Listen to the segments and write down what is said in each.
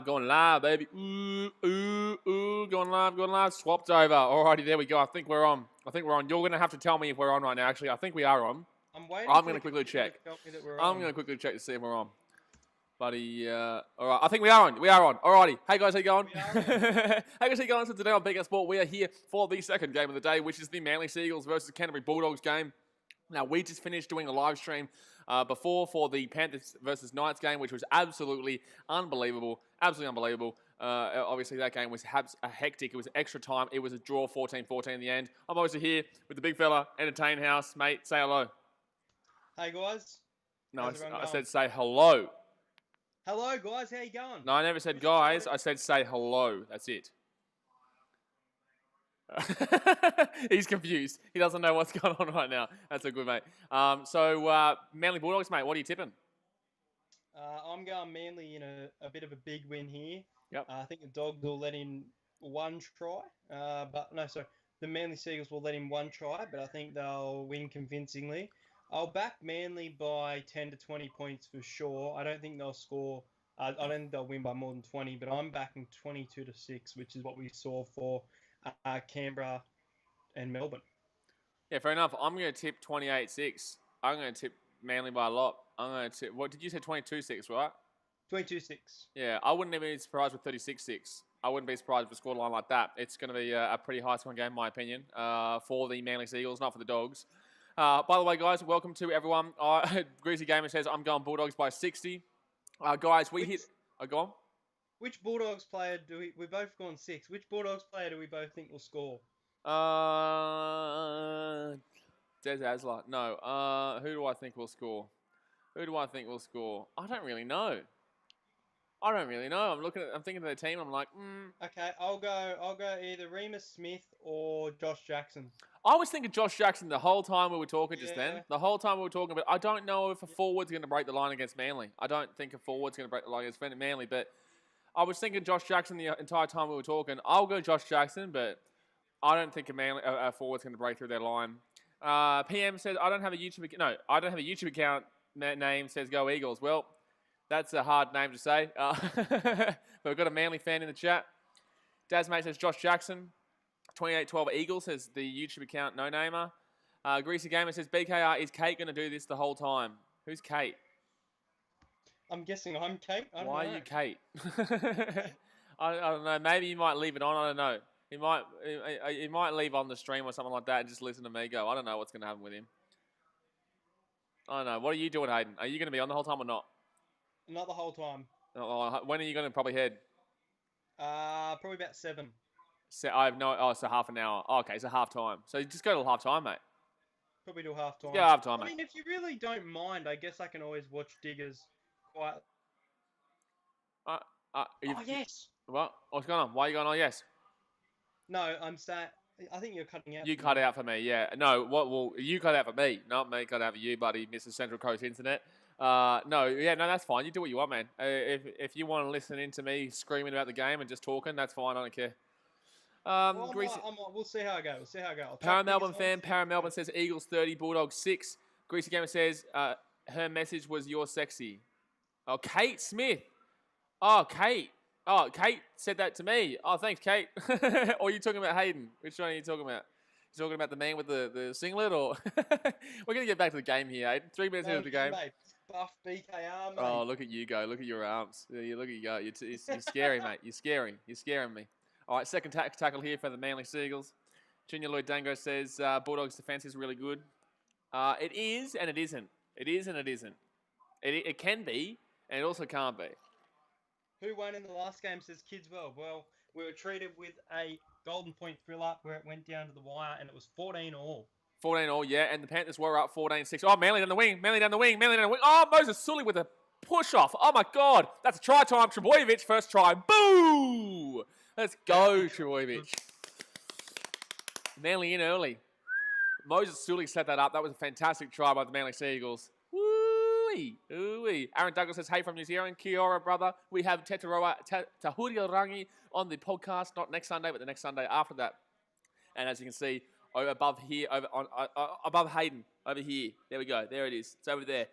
going live, baby. Ooh, going live. Swapped over. Alrighty, there we go. I think we're on. You're going to have to tell me if we're on right now. Actually, I think we are on. I'm waiting. I'm going to quickly check. I'm going to quickly check to see if we're on. Buddy, all right. I think we are on. Alrighty. Hey guys, how you going? Hey guys, how you going? So today on BK Sport, we are here for the second game of the day, which is the Manly Seagulls versus Canterbury Bulldogs game. Now, we just finished doing a live stream before for the Panthers versus Knights game, which was absolutely unbelievable. Obviously, that game was hectic. It was extra time. It was a draw, 14-14 in the end. I'm obviously here with the big fella, Entertain House. Mate, say hello. Hey, guys. No, I said say hello. Hello, guys. How you going? No, I never said guys. I said say hello. That's it. He's confused. He doesn't know what's going on right now. That's a good mate. Manly Bulldogs, mate, what are you tipping? I'm going Manly in a bit of a big win here. Yep. I think the Dogs will let in one try. The Manly Seagulls will let in one try, but I think they'll win convincingly. I'll back Manly by 10 to 20 points for sure. I don't think they'll score. I don't think they'll win by more than 20, but I'm backing 22 to 6, which is what we saw for Canberra and Melbourne. Yeah, fair enough. I'm going to tip 28-6. I'm going to tip Manly by a lot. I'm going to tip, what did you say, 22-6, right? 22-6. Yeah, I wouldn't even be surprised with 36-6. I wouldn't be surprised with a scoreline like that. It's going to be a pretty high-scoring game, in my opinion, for the Manly Seagulls, not for the Dogs. By the way, guys, welcome to everyone. Greasy Gamer says, I'm going Bulldogs by 60. Guys, go on. Which Bulldogs player we've both gone 6. Which Bulldogs player do we both think will score? Des Asler. No. Who do I think will score? I don't really know. I'm thinking of their team. I'm like, Okay, I'll go either Remus Smith or Josh Jackson. I was thinking Josh Jackson the whole time we were talking just then. The whole time we were talking, but I don't know if a forward's going to break the line against Manly. I don't think a forward's going to break the line against Manly, but I was thinking Josh Jackson the entire time we were talking. I'll go Josh Jackson, but I don't think a forward's going to break through their line. PM says, I don't have a YouTube account name, says Go Eagles. Well, that's a hard name to say. But we've got a Manly fan in the chat. Dazmate says Josh Jackson. 2812 Eagles says the YouTube account no-namer. Greasy Gamer says, BKR, is Kate going to do this the whole time? Who's Kate? I'm guessing I'm Kate. Why are you Kate? I don't know. Maybe you might leave it on. I don't know. He might leave on the stream or something like that and just listen to me go. I don't know what's going to happen with him. I don't know. What are you doing, Hayden? Are you going to be on the whole time or not? Not the whole time. When are you going to probably head? Probably about 7. So so half an hour. Oh, okay, so half time. So you just go till half time, mate. Probably till half time. Yeah, half time, mate. I mean, if you really don't mind, I guess I can always watch Diggers quietly. Yes. What? What's going on? Why are you going on? Yes. No, I'm saying. I think you're cutting out. You cut out for me, yeah. No, well, you cut out for me, not me. Cut out for you, buddy, Mr. Central Coast Internet. No, that's fine. You do what you want, man. If you want to listen in to me screaming about the game and just talking, that's fine. I don't care. We'll see how I go. Para-Melbourne fan, Para-Melbourne says Eagles 30, Bulldogs 6. Greasy Gamer says her message was you're sexy. Oh, Kate Smith. Oh, Kate. Oh, Kate said that to me. Oh, thanks, Kate. Or are you talking about Hayden? Which one are you talking about? You talking about the man with the singlet, or we're gonna get back to the game here, Hayden. 3 minutes into the game. Mate, buff BKR, mate. Oh, look at you go. Look at your arms. Look at you go. You're scary, mate. You're scaring me. All right, second tackle here for the Manly Seagulls. Junior Lloyd Dango says Bulldogs' defence is really good. It is and it isn't. It is and it isn't. It can be and it also can't be. Who won in the last game, says Kidswell. Well, we were treated with a golden point thriller where it went down to the wire and it was 14-all. 14-all, yeah, and the Panthers were up 14-6. Oh, Manly down the wing. Oh, Moses Sully with a push-off. Oh, my God. That's a try time. Trebojevic, first try. Boo! Let's go, Trebojevic. Manly in early. Moses Sully set that up. That was a fantastic try by the Manly Seagulls. Ooh-wee. Aaron Douglas says, hey from New Zealand. Kia ora, brother. We have Tetaroa Tahuriarangi on the podcast, not next Sunday, but the next Sunday after that. And as you can see, above here, above Hayden, over here. There we go. There it is. It's over there.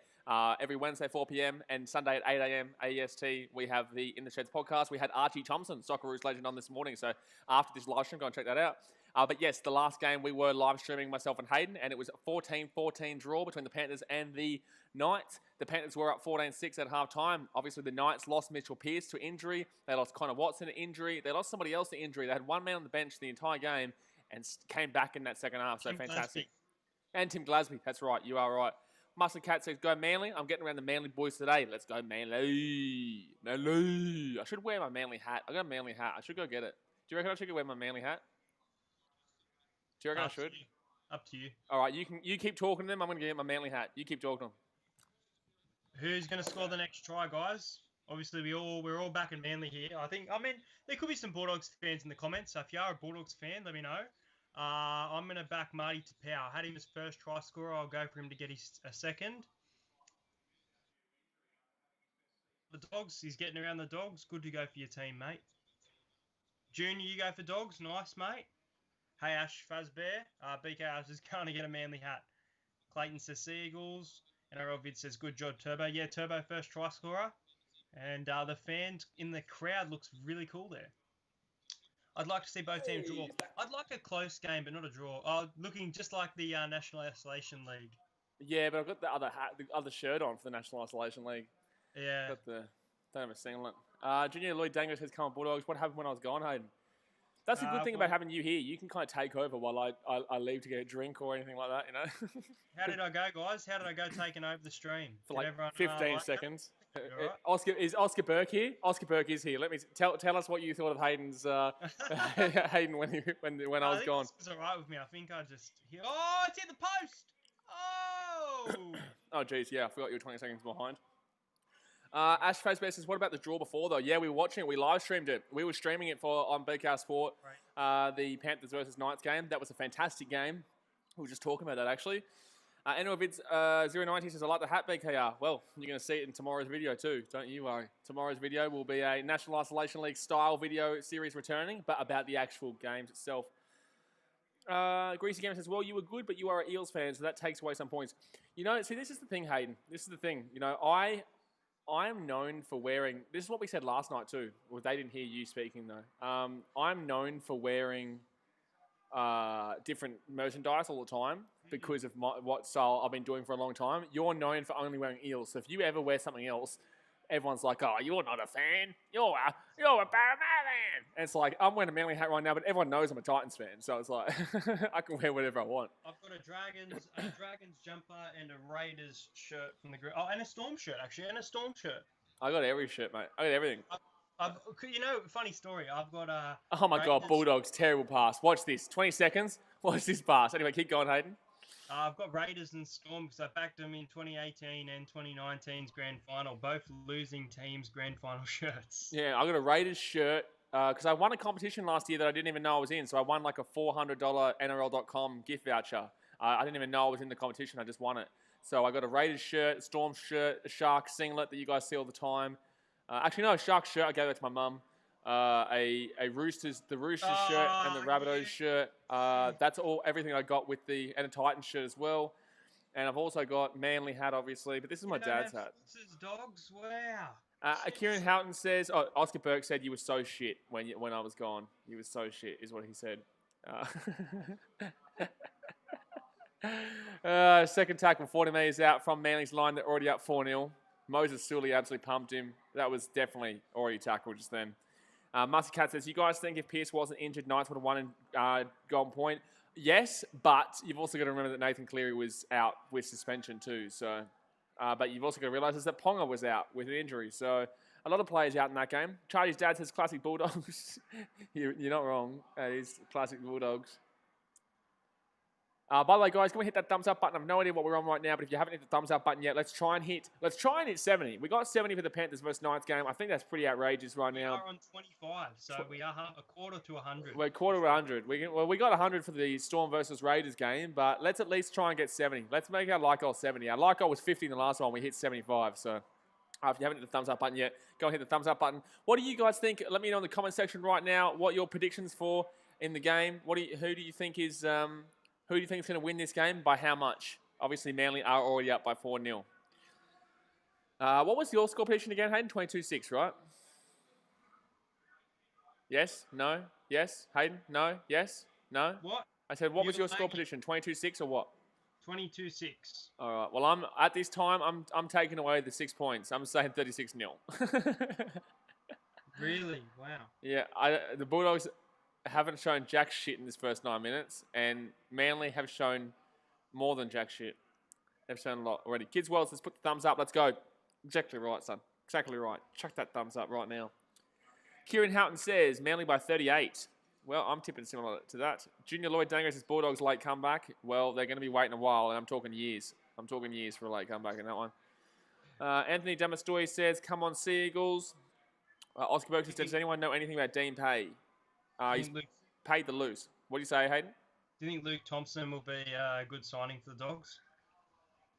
Every Wednesday, 4 p.m. and Sunday at 8 a.m. AEST, we have the In the Sheds podcast. We had Archie Thompson, Socceroos legend, on this morning. So after this live stream, go and check that out. But yes, the last game we were live streaming, myself and Hayden, and it was a 14-14 draw between the Panthers and the Knights. The Panthers were up 14-6 at halftime. Obviously, the Knights lost Mitchell Pearce to injury. They lost Connor Watson to injury. They lost somebody else to injury. They had one man on the bench the entire game and came back in that second half. So fantastic. And Tim Glasby. That's right. You are right. Mustard Cat says, go Manly. I'm getting around the Manly boys today. Let's go Manly. Manly. I should wear my Manly hat. I got a Manly hat. I should go get it. Do you reckon I should go wear my Manly hat? Do you reckon I should? Up to you. All right, you keep talking to them. I'm going to get my Manly hat. You keep talking to them. Who's going to score the next try, guys? Obviously, we're all back in Manly here. I mean, there could be some Bulldogs fans in the comments. So if you are a Bulldogs fan, let me know. I'm going to back Marty Tapau. I had him as first try scorer. I'll go for him to get a second. The Dogs, he's getting around the Dogs. Good to go for your team, mate. Junior, you go for Dogs. Nice, mate. Hey, Ash Fazbear. BKR is going to get a Manly hat. Clayton says Seagulls. NRL Vid says good job, Turbo. Yeah, Turbo first try scorer. And the fans in the crowd looks really cool there. I'd like to see both teams draw. I'd like a close game, but not a draw. Looking just like the National Isolation League. Yeah, but I've got the other hat, the other shirt on for the National Isolation League. Yeah. Don't have a singlet. Junior Lloyd Dango says, come on, Bulldogs. What happened when I was gone, Hayden? That's the good thing about having you here. You can kind of take over while I leave to get a drink or anything like that, you know? How did I go, guys? How did I go taking over the stream? For like 15 seconds. Right? Is Oscar Burke here? Oscar Burke is here. Let me tell us what you thought of Hayden's Hayden when I was gone. This was all right with me. I think I just... Oh, it's hit the post! Oh! Oh, geez, yeah. I forgot you were 20 seconds behind. Ash Facebear says, what about the draw before, though? Yeah, we were watching it. We live streamed it. We were streaming it on BKR Sport, right. The Panthers versus Knights game. That was a fantastic game. We were just talking about that, actually. NRL 090 says, I like the hat, BKR. Well, you're going to see it in tomorrow's video, too. Don't you worry. Tomorrow's video will be a National Isolation League style video series returning, but about the actual games itself. Greasy Gamer says, well, you were good, but you are an Eels fan, so that takes away some points. You know, see, this is the thing, Hayden. This is the thing. You know, I am known for wearing... This is what we said last night too. Well, they didn't hear you speaking though. I'm known for wearing different merchandise all the time because of what style I've been doing for a long time. You're known for only wearing Eels. So if you ever wear something else, everyone's like, oh, you're not a fan. You're a Parramatta fan. And it's like, I'm wearing a Manly hat right now, but everyone knows I'm a Titans fan. So it's like, I can wear whatever I want. I've got a Dragons jumper and a Raiders shirt from the group. Oh, and a Storm shirt, actually, and a Storm shirt. I got every shirt, mate. I got everything. You know, funny story. I've got a... Oh, my God, Bulldogs, terrible pass. Watch this. 20 seconds. Watch this pass. Anyway, keep going, Hayden. I've got Raiders and Storm because I backed them in 2018 and 2019's grand final, both losing teams' grand final shirts. Yeah, I got a Raiders shirt because I won a competition last year that I didn't even know I was in. So I won like a $400 NRL.com gift voucher. I didn't even know I was in the competition. I just won it. So I got a Raiders shirt, Storm shirt, a Shark singlet that you guys see all the time. Actually, no, a Shark shirt. I gave it to my mum. The Roosters shirt and the Rabbitohs shirt. That's everything I got with and a Titans shirt as well. And I've also got Manly hat, obviously, but this is my dad's hat. This is Dogs. Wow. Kieran Houghton says, Oscar Burke said you were so shit when I was gone. You were so shit, is what he said. Second tackle, 40 metres out from Manly's line. They're already up 4-0. Moses Sully absolutely pumped him. That was definitely already tackled just then. Musty Cat says, you guys think if Pearce wasn't injured, Knights would have won in Golden Point? Yes, but you've also got to remember that Nathan Cleary was out with suspension too. So, but you've also got to realise that Ponga was out with an injury. So a lot of players out in that game. Charlie's dad says classic Bulldogs. You're not wrong. It is classic Bulldogs. By the way, guys, can we hit that thumbs up button? I have no idea what we're on right now, but if you haven't hit the thumbs up button yet, let's try and hit 70. We got 70 for the Panthers versus Knights game. I think that's pretty outrageous right now. We are on 25, so we are a quarter to 100. We're quarter to 100. We got 100 for the Storm versus Raiders game, but let's at least try and get 70. Let's make our like goal 70. Our like goal was 50 in the last one. We hit 75, so... if you haven't hit the thumbs up button yet, go and hit the thumbs up button. What do you guys think? Let me know in the comment section right now what your predictions for in the game. Who do you think is going to win this game? By how much? Obviously, Manly are already up by 4-0. What was your score prediction again, Hayden? 22-6, right? Yes? No? Yes? Hayden? No? Yes? No? What? I said, what was your score prediction? 22-6 or what? 22-6. All right. Well, I'm at this time. I'm taking away the 6 points. I'm saying 36-0. Really? Wow. Yeah. The Bulldogs haven't shown jack shit in this first 9 minutes, and Manly have shown more than jack shit. They've shown a lot already. Kids World says, put the thumbs up. Let's go. Exactly right, son. Exactly right. Chuck that thumbs up right now. Kieran Houghton says, Manly by 38. Well, I'm tipping similar to that. Junior Lloyd Danger says, Bulldogs late comeback. Well, they're going to be waiting a while, and I'm talking years. I'm talking years for a late comeback in that one. Anthony Damastoy says, come on, Seagulls. Oscar Burke says, does anyone know anything about Dean Pay? He's paid the loose. What do you say, Hayden? Do you think Luke Thompson will be a good signing for the Dogs?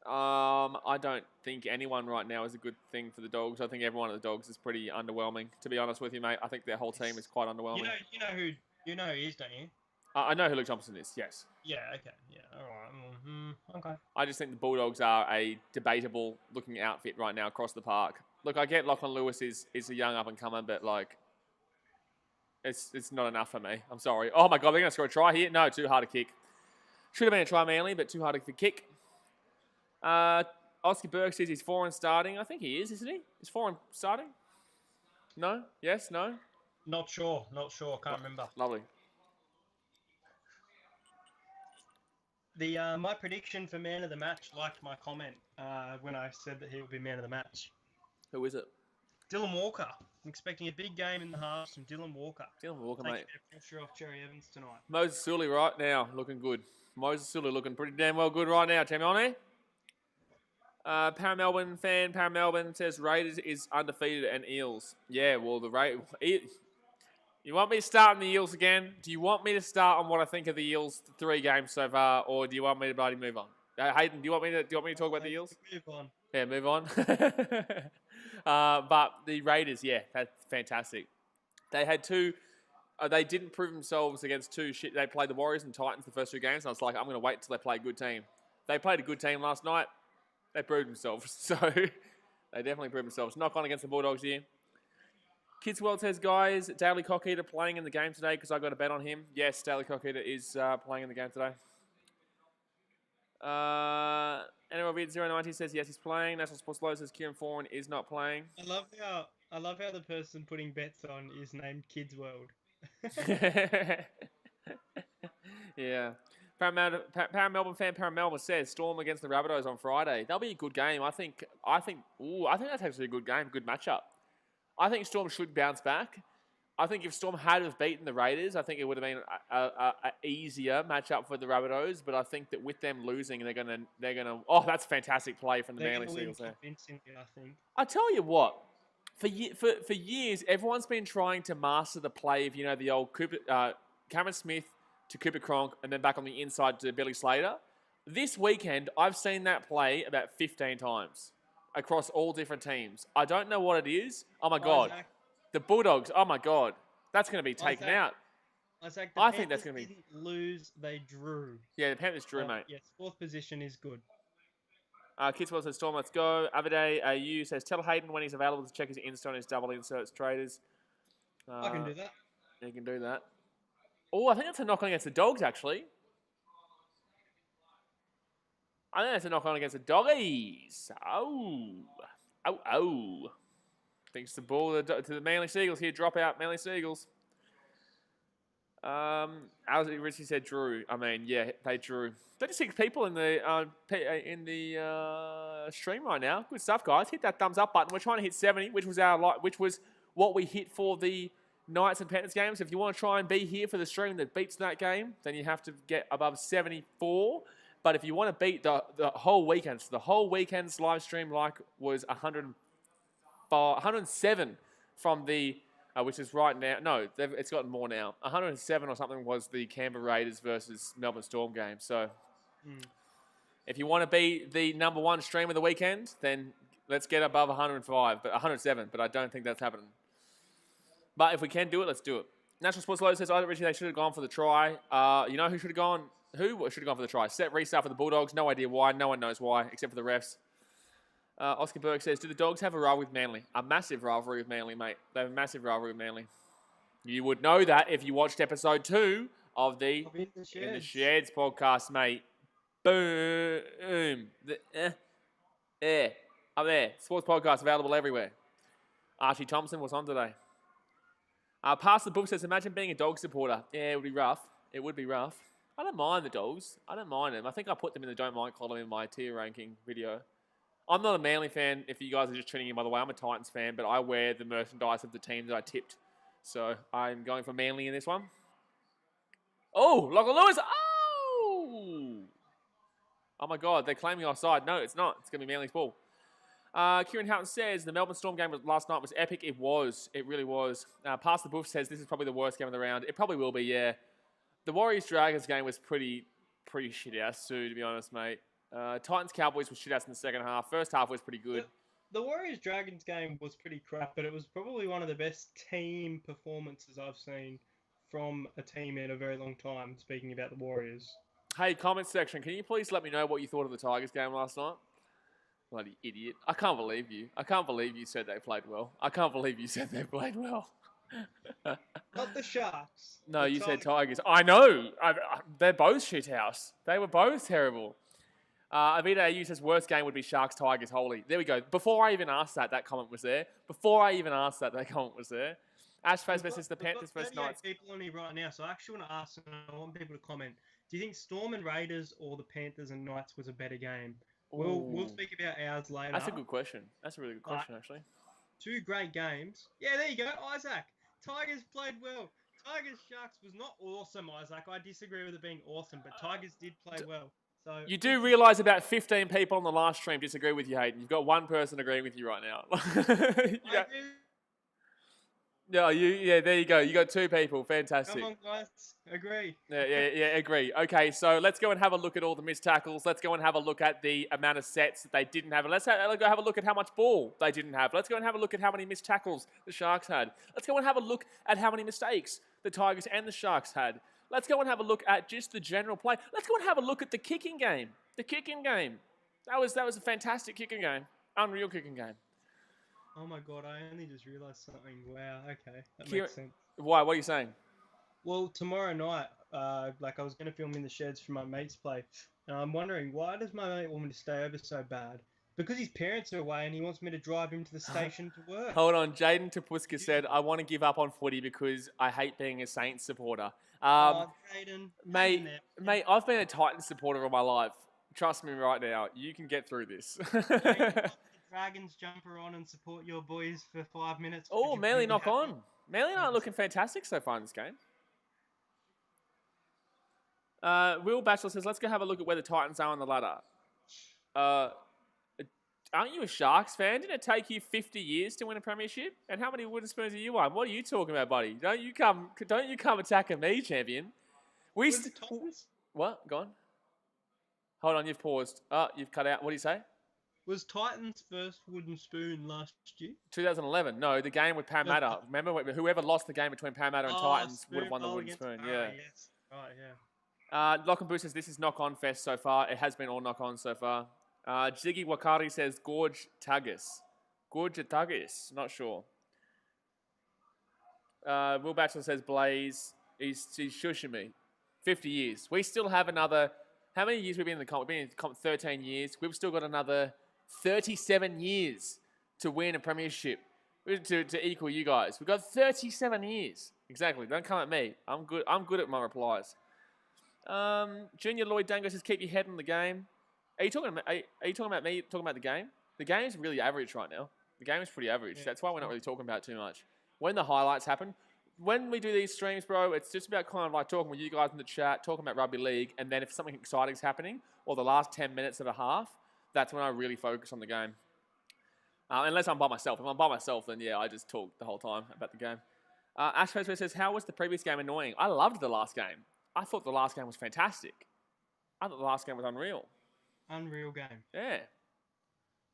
I don't think anyone right now is a good thing for the Dogs. I think everyone at the Dogs is pretty underwhelming. To be honest with you, mate, I think their whole team is quite underwhelming. You know who he is, don't you? I know who Luke Thompson is. Yes. Yeah. Okay. Yeah. All right. Okay. I just think the Bulldogs are a debatable looking outfit right now across the park. Look, I get Lachlan Lewis is a young up and comer, but like, it's not enough for me. I'm sorry. Oh my God, they're gonna score a try here. No, too hard to kick. Should have been a try, Manly, but too hard to kick. Oscar Burke says he's foreign starting. I think he is, isn't he? Is foreign starting? No? Yes? No? Not sure. Can't remember. Lovely. My prediction for man of the match liked my comment when I said that he would be man of the match. Who is it? Dylan Walker. I'm expecting a big game in the halves from Dylan Walker. Dylan Walker, Taking mate. the pressure off Cherry Evans tonight. Moses Sully right now, looking good. Moses Sully looking pretty damn well good right now, Tamione. Paramelbourne fan, Paramelbourne says Raiders is undefeated and Eels. Yeah, well, you want me to start on the Eels again? Do you want me to start on what I think of the Eels 3 games so far, or do you want me to bloody move on? Hayden, do you want me to talk about the Eels? Move on. Yeah, move on. But the Raiders, yeah, that's fantastic. They had 2. They didn't prove themselves against 2 shit. They played the Warriors and Titans the first 2 games, and I was like, I'm going to wait until they play a good team. They played a good team last night. They proved themselves. So they definitely proved themselves. Knock on against the Bulldogs here. Kids World says, guys, Daly Cockeater playing in the game today because I got a bet on him. Yes, Daly Cockeater is playing in the game today. NRL Vid 090 says, yes, he's playing. National Sports Low says, Kieran Foran is not playing. I love how the person putting bets on is named Kids World. Yeah. Paramelbourne fan Paramelbourne says Storm against the Rabbitohs on Friday. That'll be a good game. I think that's actually a good game, good matchup. I think Storm should bounce back. I think if Storm had have beaten the Raiders, I think it would have been a easier matchup for the Rabbitohs. But I think that with them losing, they're gonna. Oh, that's a fantastic play from the Manly Seagulls there. I tell you what, for years, everyone's been trying to master the play of the old Cameron Smith to Cooper Cronk, and then back on the inside to Billy Slater. This weekend, I've seen that play about 15 times across all different teams. I don't know what it is. Oh, my God. Isaac. The Bulldogs, oh, my God. That's going to be taken out. Isaac, I think that's going to be... didn't lose, they drew. Yeah, the Panthers drew, mate. Yes, 4th position is good. Kidswell says, Storm, let's go. Avade AU says, tell Hayden when he's available to check his Insta on his double inserts traders. I can do that. You can do that. Oh, I think that's a knock-on against the Dogs, actually. I think that's a knock-on against the Doggies. Oh. Thanks to the ball to the Manly Seagulls here. Drop out, Manly Seagulls. As Richie said, drew. I mean, yeah, they drew. 36 people in the stream right now. Good stuff, guys. Hit that thumbs up button. We're trying to hit 70, which was what we hit for the Knights and Panthers games. If you want to try and be here for the stream that beats that game, then you have to get above 74. But if you want to beat the whole weekend, so the whole weekend's live stream was 107 from the, which is right now. No, it's gotten more now. 107 or something was the Canberra Raiders versus Melbourne Storm game. So if you want to be the number 1 stream of the weekend, then let's get above 105, but 107. But I don't think that's happening. But if we can do it, let's do it. National Sports Low says, Richie, they should have gone for the try. You know who should have gone? Who should have gone for the try? Set restart for the Bulldogs. No idea why. No one knows why, except for the refs. Oscar Burke says, do the Dogs have a rivalry with Manly? A massive rivalry with Manly, mate. They have a massive rivalry with Manly. You would know that if you watched episode 2 of the In the Sheds podcast, mate. Boom. Up there. Sports podcast available everywhere. Archie Thompson was on today. Past the Book says, imagine being a dog supporter. Yeah, it would be rough. It would be rough. I don't mind the Dogs. I don't mind them. I think I put them in the don't mind column in my tier ranking video. I'm not a Manly fan, if you guys are just tuning in, by the way. I'm a Titans fan, but I wear the merchandise of the team that I tipped. So I'm going for Manly in this one. Oh, Lachlan Lewis. Oh my God, they're claiming offside. No, it's not. It's going to be Manly's ball. Kieran Houghton says, the Melbourne Storm game last night was epic. It was. It really was. Past the Buff says, this is probably the worst game of the round. It probably will be, yeah. The Warriors-Dragons game was pretty shit-ass too, to be honest, mate. Titans-Cowboys was shit-ass in the second half. First half was pretty good. The Warriors-Dragons game was pretty crap, but it was probably one of the best team performances I've seen from a team in a very long time, speaking about the Warriors. Hey, comment section, can you please let me know what you thought of the Tigers game last night? Bloody idiot. I can't believe you. I can't believe you said they played well. I can't believe you said they played well. Not the Sharks. No, the you Tigers. said Tigers. I know. They're both shithouse. They were both terrible. Avita AU says worst game would be Sharks Tigers Holy. There we go. Before I even asked that comment was there. That comment was there. Ashface versus the Panthers versus Knights. People on here right now, so I actually want to ask, and I want people to comment. Do you think Storm and Raiders or the Panthers and Knights was a better game? We'll speak about ours later. That's a good question. That's a really good question, actually. Two great games. Yeah, there you go, Isaac. Tigers played well. Tigers Sharks was not awesome, Isaac. I disagree with it being awesome, but Tigers did play well. So you do realise about 15 people on the last stream disagree with you, Hayden. You've got one person agreeing with you right now. Yeah, there you go. You got 2 people. Fantastic. Come on, guys. Agree. Yeah, agree. Okay, so let's go and have a look at all the missed tackles. Let's go and have a look at the amount of sets that they didn't have. Let's go have a look at how much ball they didn't have. Let's go and have a look at how many missed tackles the Sharks had. Let's go and have a look at how many mistakes the Tigers and the Sharks had. Let's go and have a look at just the general play. Let's go and have a look at the kicking game. That was a fantastic kicking game. Unreal kicking game. Oh my God, I only just realised something. Wow, okay. That makes sense. Why? What are you saying? Well, tomorrow night, I was going to film in the sheds for my mate's place. And I'm wondering, why does my mate want me to stay over so bad? Because his parents are away and he wants me to drive him to the station to work. Hold on, Jaden Tapuska said, I want to give up on footy because I hate being a Saints supporter. Jaden. Mate, I've been a Titans supporter all my life. Trust me right now, you can get through this. Dragons jumper on and support your boys for 5 minutes. Oh, Manly knock on. Manly aren't looking fantastic so far in this game. Will Batchelor says, let's go have a look at where the Titans are on the ladder. Aren't you a Sharks fan? Didn't it take you 50 years to win a premiership? And how many wooden spoons have you won? What are you talking about, buddy? Don't you come attacking me, champion. What? Go on. Hold on, you've paused. You've cut out. What do you say? Was Titans' first wooden spoon last year? 2011. No, the game with Parramatta. Remember, whoever lost the game between Parramatta and Titans would have won the wooden spoon. Yeah. Yes. Right, yeah. Lock and Boo says this is knock-on fest so far. It has been all knock-on so far. Jiggy Wakari says Gorge Tagus. Not sure. Will Batchelor says Blaze. He's shushing me. 50 years. We still have another... How many years we've been in the comp? We've been in the comp 13 years. We've still got another 37 years to win a premiership. To equal you guys. We've got 37 years. Exactly. Don't come at me. I'm good at my replies. Junior Lloyd Dango says keep your head in the game. Are you talking about me talking about the game? The game's really average right now. The game is pretty average. That's why we're not really talking about it too much. When the highlights happen, when we do these streams, bro, it's just about kind of like talking with you guys in the chat, talking about rugby league, and then if something exciting is happening, or the last 10 minutes of a half, that's when I really focus on the game. Unless I'm by myself. If I'm by myself, then yeah, I just talk the whole time about the game. Ash Faceman says, how was the previous game annoying? I loved the last game. I thought the last game was fantastic. I thought the last game was unreal. Unreal game. Yeah.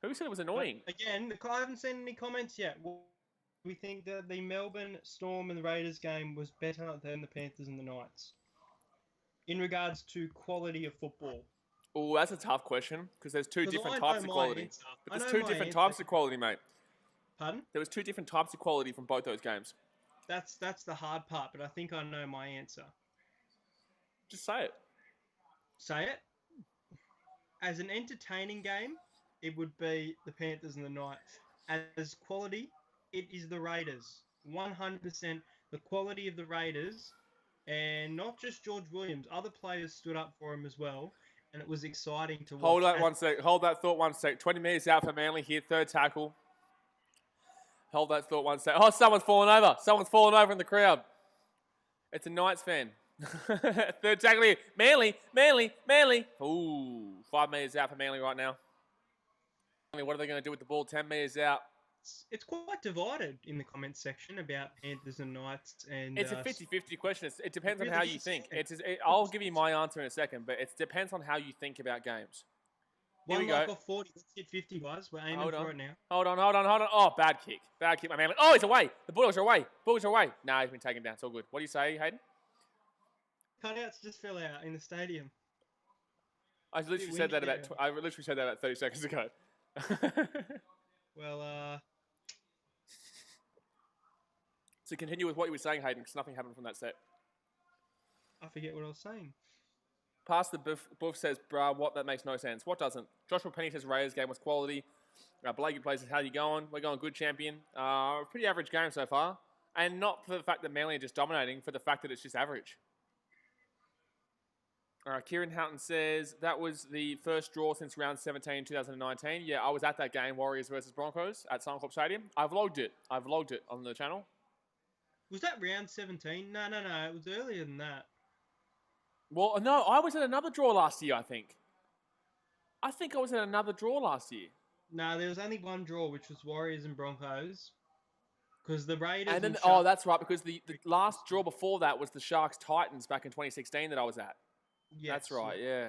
Who said it was annoying? But again, I haven't seen any comments yet. We think that the Melbourne Storm and the Raiders game was better than the Panthers and the Knights. In regards to quality of football. Oh, that's a tough question because there's two 'Cause different I types know of my quality. answer. But I there's know two my different answer. types of quality, mate. Pardon? There was two different types of quality from both those games. That's the hard part, but I think I know my answer. Just say it. Say it. As an entertaining game, it would be the Panthers and the Knights. As quality, it is the Raiders. 100% the quality of the Raiders, and not just George Williams. Other players stood up for him as well, and it was exciting to watch. Hold that 1 sec. Hold that thought 1 sec. 20 metres out for Manly here. Third tackle. Hold that thought 1 sec. Oh, someone's fallen over. Someone's fallen over in the crowd. It's a Knights fan. Third tackle here. Manly. Ooh, 5 metres out for Manly right now. What are they going to do with the ball 10 metres out? It's quite divided in the comments section about Panthers and Knights. And it's a 50-50 question. It depends on how you think. I'll give you my answer in a second, but it depends on how you think about games. Here we go. 40. Let's hit 50, guys. We're aiming for it now. Hold on. Oh, bad kick. Bad kick, my man. Oh, he's away. The Bulldogs are away. Nah, he's been taken down. It's all good. What do you say, Hayden? Cutouts just fell out in the stadium. I literally said that about 30 seconds ago. Well, So continue with what you were saying, Hayden, because nothing happened from that set. I forget what I was saying. Pass the buff says, bruh, what? That makes no sense. What doesn't? Joshua Penny says Raiders game was quality. Blakey plays says, how you going? We're going good, champion. Pretty average game so far. And not for the fact that Manly are just dominating, for the fact that it's just average. Kieran Houghton says, that was the first draw since round 17, 2019. Yeah, I was at that game, Warriors versus Broncos, at Suncorp Stadium. I vlogged it on the channel. Was that round 17? No. It was earlier than that. Well, no, I was at another draw last year, I think. I was at another draw last year. No, there was only one draw, which was Warriors and Broncos. Because the Raiders and then, that's right, because the last draw before that was the Sharks-Titans back in 2016 that I was at. Yes, that's right, yeah.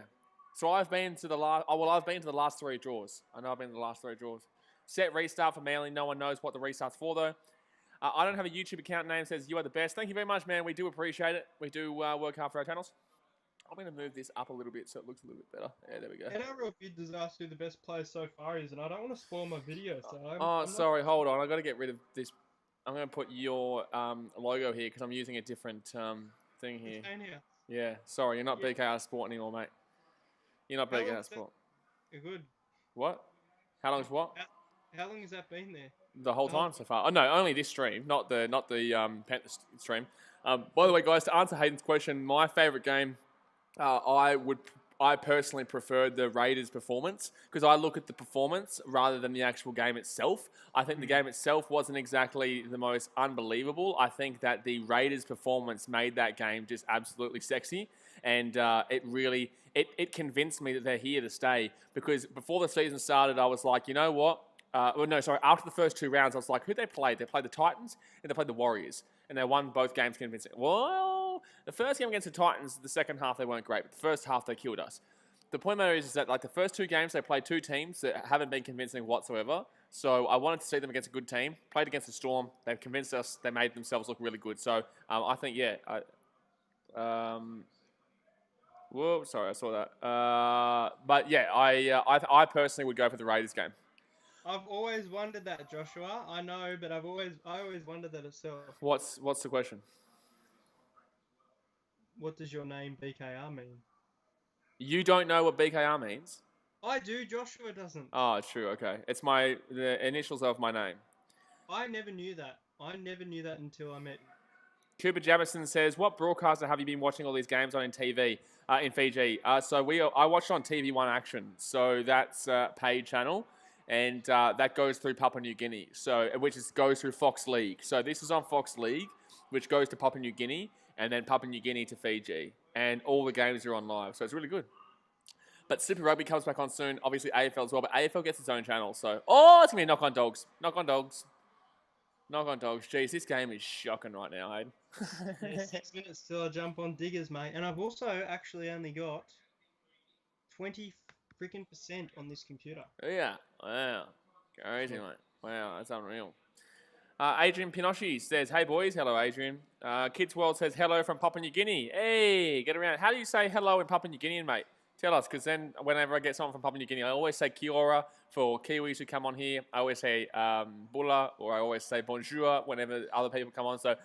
So I've been to the last 3 draws. I know I've been to the last 3 draws. Set restart for Manly. No one knows what the restart's for, though. I don't have a YouTube account name. Says, you are the best. Thank you very much, man. We do appreciate it. We do work hard for our channels. I'm going to move this up a little bit so it looks a little bit better. Yeah, there we go. NRL Vid does ask who the best player so far is, and I don't want to spoil my video. So sorry. Hold on. I've got to get rid of this. I'm going to put your logo here because I'm using a different thing here. Yeah, sorry. You're not BKR Sport anymore, mate. You're not BKR Sport. You're good. What? How long's what? How long has that been there? The whole time so far. Oh no, only this stream, not the Panther stream. By the way, guys, to answer Hayden's question, my favourite game, I personally preferred the Raiders' performance because I look at the performance rather than the actual game itself. I think the game itself wasn't exactly the most unbelievable. I think that the Raiders' performance made that game just absolutely sexy, and it convinced me that they're here to stay. Because before the season started, I was like, you know what? After the first 2 rounds, I was like, who'd they play? They played the Titans and they played the Warriors. And they won both games convincing. Well, the first game against the Titans, the second half, they weren't great. But the first half, they killed us. The point matter is that, like, the first 2 games, they played 2 teams that haven't been convincing whatsoever. So I wanted to see them against a good team. Played against the Storm. They've convinced us. They made themselves look really good. So I think, yeah. Whoa, sorry, I saw that. But, yeah, I personally would go for the Raiders game. I've always wondered that, Joshua. I know, but I always wondered that itself. What's the question? What does your name BKR mean? You don't know what BKR means? I do. Joshua doesn't. Oh, true. Okay, it's the initials of my name. I never knew that. Until I met you. Cooper Jamison says, "What broadcaster have you been watching all these games on in TV in Fiji?" I watched on TV1 Action, so that's a paid channel. And that goes through Papua New Guinea, goes through Fox League. So this is on Fox League, which goes to Papua New Guinea, and then Papua New Guinea to Fiji. And all the games are on live, so it's really good. But Super Rugby comes back on soon, obviously AFL as well, but AFL gets its own channel. So, it's going to be Knock on Dogs. Knock on Dogs. Jeez, this game is shocking right now, Hayden. 6 minutes till I jump on Diggers, mate. And I've also actually only got 20% on this computer. Yeah, wow. Crazy, mate. Wow, that's unreal. Adrian Pinoshi says, hey, boys. Hello, Adrian. Kids World says, hello from Papua New Guinea. Hey, get around. How do you say hello in Papua New Guinean, mate? Tell us, because then whenever I get someone from Papua New Guinea, I always say kia ora for Kiwis who come on here. I always say bula, or I always say bonjour whenever other people come on. So,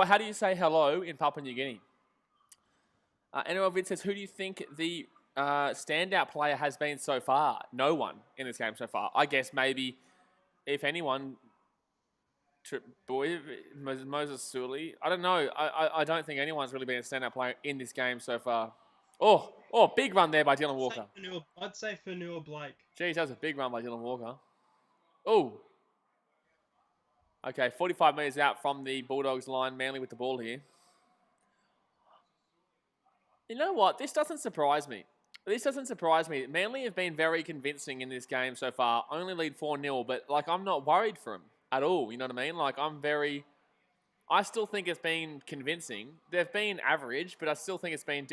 how do you say hello in Papua New Guinea? NRL Vid says, who do you think the standout player has been so far? No one in this game so far. I guess maybe, if anyone, Moses Sully. I don't know. I don't think anyone's really been a standout player in this game so far. Oh, big run there by Dylan Walker. I'd say Fanua Blake. Jeez, that was a big run by Dylan Walker. Oh. Okay, 45 metres out from the Bulldogs line. Manly with the ball here. You know what? This doesn't surprise me. Manly have been very convincing in this game so far. Only lead 4-0, but I'm not worried for them at all. You know what I mean? I still think it's been convincing. They've been average, but I still think it's been.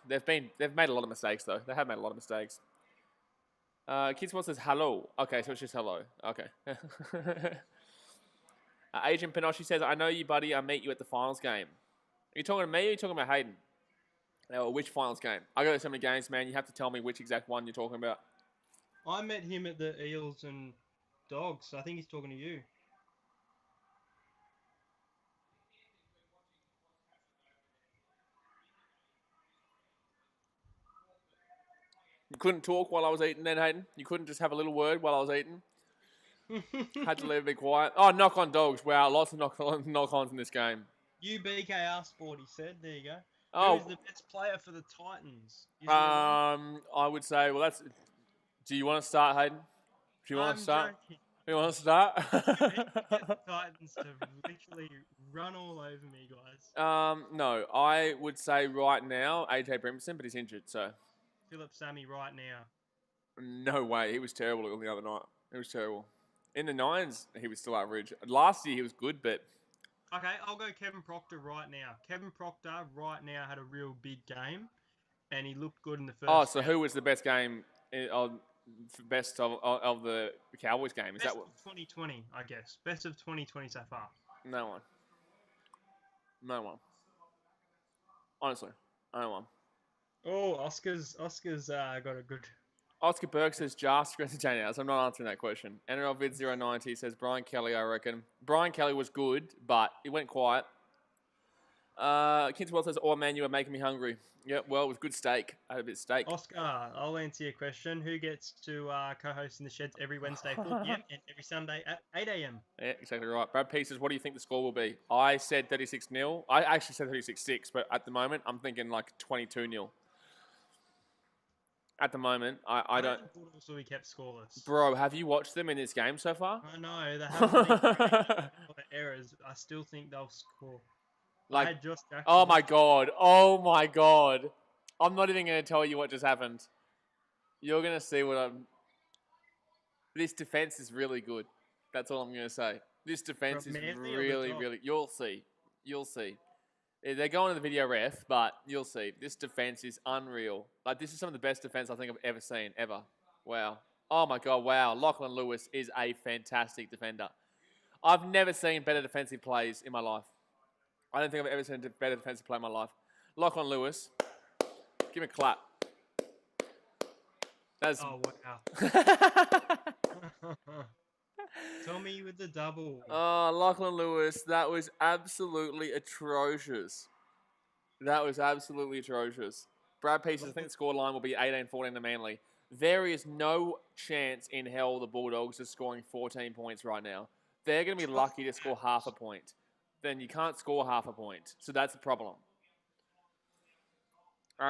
They've made a lot of mistakes though. They have made a lot of mistakes. Kids says hello. Okay, so it's just hello. Okay. Agent Pinoshi says, "I know you, buddy. I'll meet you at the finals game." Are you talking to me or are you talking about Hayden? Which finals game? I go to so many games, man. You have to tell me which exact one you're talking about. I met him at the Eels and Dogs. I think he's talking to you. You couldn't talk while I was eating then, Hayden? You couldn't just have a little word while I was eating? Had to leave it be quiet. Oh, knock on dogs. Wow, lots of knock-ons in this game. You BKR Sport, he said. There you go. Oh. Who's the best player for the Titans? I would say, well, that's... Do you want to start, Hayden? Do you want to start? Joking. You want to start? Get the Titans to literally run all over me, guys. No, I would say right now, AJ Brimson, but he's injured, so... Philip Sammy right now. No way. He was terrible the other night. It was terrible. In the Nines, he was still average. Last year, he was good, but... Okay, I'll go Kevin Proctor right now. Kevin Proctor right now had a real big game, and he looked good in the first. Oh, so who was the best game, best of the Cowboys game? Is best that what? Of 2020, I guess. Best of 2020 so far. No one. Honestly, no one. Oh, Oscar's got a good... Oscar Burke says, just entertaining us. I'm not answering that question. NRL Vid 090 says, Brian Kelly, I reckon. Brian Kelly was good, but he went quiet. Kinswell says, oh, man, you are making me hungry. Yeah, well, it was good steak. I had a bit of steak. Oscar, I'll answer your question. Who gets to co-host in the Sheds every Wednesday at 4 p.m. and every Sunday at 8 a.m.? Yeah, exactly right. Brad P says, what do you think the score will be? I said 36-0. I actually said 36-6, but at the moment, I'm thinking 22-0. At the moment, I don't... Also, we kept scoreless. Bro, have you watched them in this game so far? I know. They haven't been a lot of errors. I still think they'll score. Oh my god. I'm not even going to tell you what just happened. You're going to see what I'm... This defense is really good. That's all I'm going to say. This defense is really... You'll see. They're going to the video ref, but you'll see. This defense is unreal. This is some of the best defense I think I've ever seen, ever. Wow. Oh my god, wow. Lachlan Lewis is a fantastic defender. I've never seen better defensive plays in my life. I don't think I've ever seen a better defensive play in my life. Lachlan Lewis, give me a clap. Oh, wow. Tommy with the double. Oh, Lachlan Lewis, that was absolutely atrocious. Brad Pieces, I think the scoreline will be 18-14 to Manly. There is no chance in hell the Bulldogs are scoring 14 points right now. They're going to be lucky to score half a point. Then you can't score half a point. So that's the problem.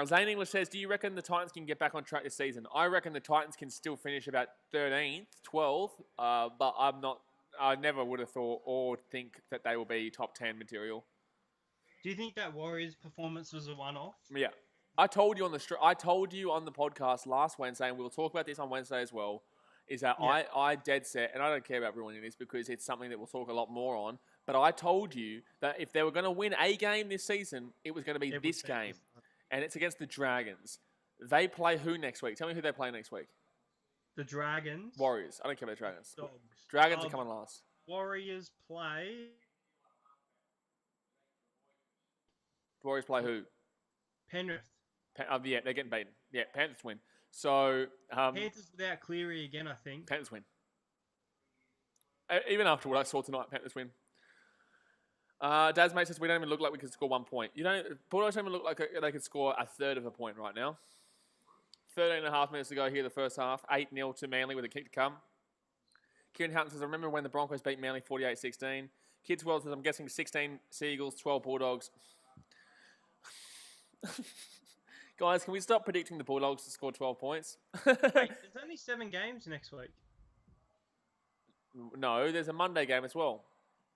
Zane English says, do you reckon the Titans can get back on track this season? I reckon the Titans can still finish about 13th, 12th, but I never would have thought or think that they will be top 10 material. Do you think that Warriors performance was a one-off? Yeah. I told you on the podcast last Wednesday, and we'll talk about this on Wednesday as well, is that I dead set, and I don't care about ruining this because it's something that we'll talk a lot more on, but I told you that if they were going to win a game this season, it was going to be this game. And it's against the Dragons. They play who next week? Tell me who they play next week. The Dragons. Warriors. I don't care about Dragons. Dogs. Dragons are coming last. Warriors play Warriors play who? Penrith. Yeah, they're getting beaten. Yeah, Panthers win. So Panthers without Cleary again, I think. Panthers win. Even after what I saw tonight, Panthers win. Daz mate says we don't even look like we can score 1 point. Bulldogs don't even look like they could score a third of a point right now. 13.5 minutes to go here, the first half. 8-0 to Manly with a kick to come. Kieran Houghton says, I remember when the Broncos beat Manly 48-16. Kids World says, I'm guessing 16 Seagulls, 12 Bulldogs. Guys, can we stop predicting the Bulldogs to score 12 points? Wait, there's only 7 games next week. No, there's a Monday game as well.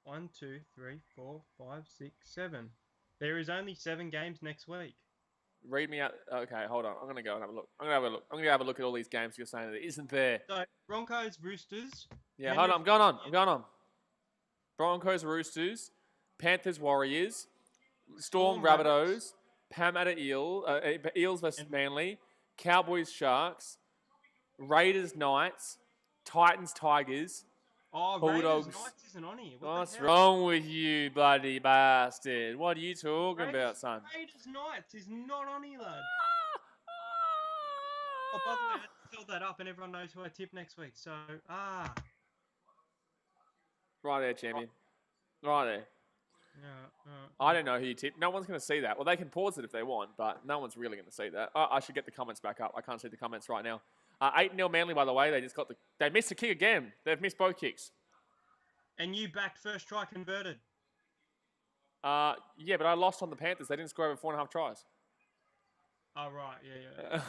1, 2, 3, 4, 5, 6, 7. There is only 7 games next week. Read me out. Okay, hold on. I'm going to go and have a look. I'm going to have a look at all these games you're saying that it isn't there. So, Broncos, Roosters. Yeah, hold on. I'm going on. Broncos, Roosters. Panthers, Warriors. Storm, Rabbitohs. Parramatta, Eels versus Manly. Cowboys, Sharks. Raiders, Knights. Titans, Tigers. Oh, Bulldogs. Raiders Knights isn't on here. What's wrong with you, bloody bastard? What are you talking about, son? Raiders Knights is not on here, lad. Oh, by the way, I filled that up and everyone knows who I tip next week. So, Right there, champion. Right there. I don't know who you tip. No one's going to see that. Well, they can pause it if they want, but no one's really going to see that. I should get the comments back up. I can't see the comments right now. 8-0 Manly, by the way. They missed a kick again. They've missed both kicks. And you backed first try converted. Yeah, but I lost on the Panthers. They didn't score over 4.5 tries. Oh, right. Yeah.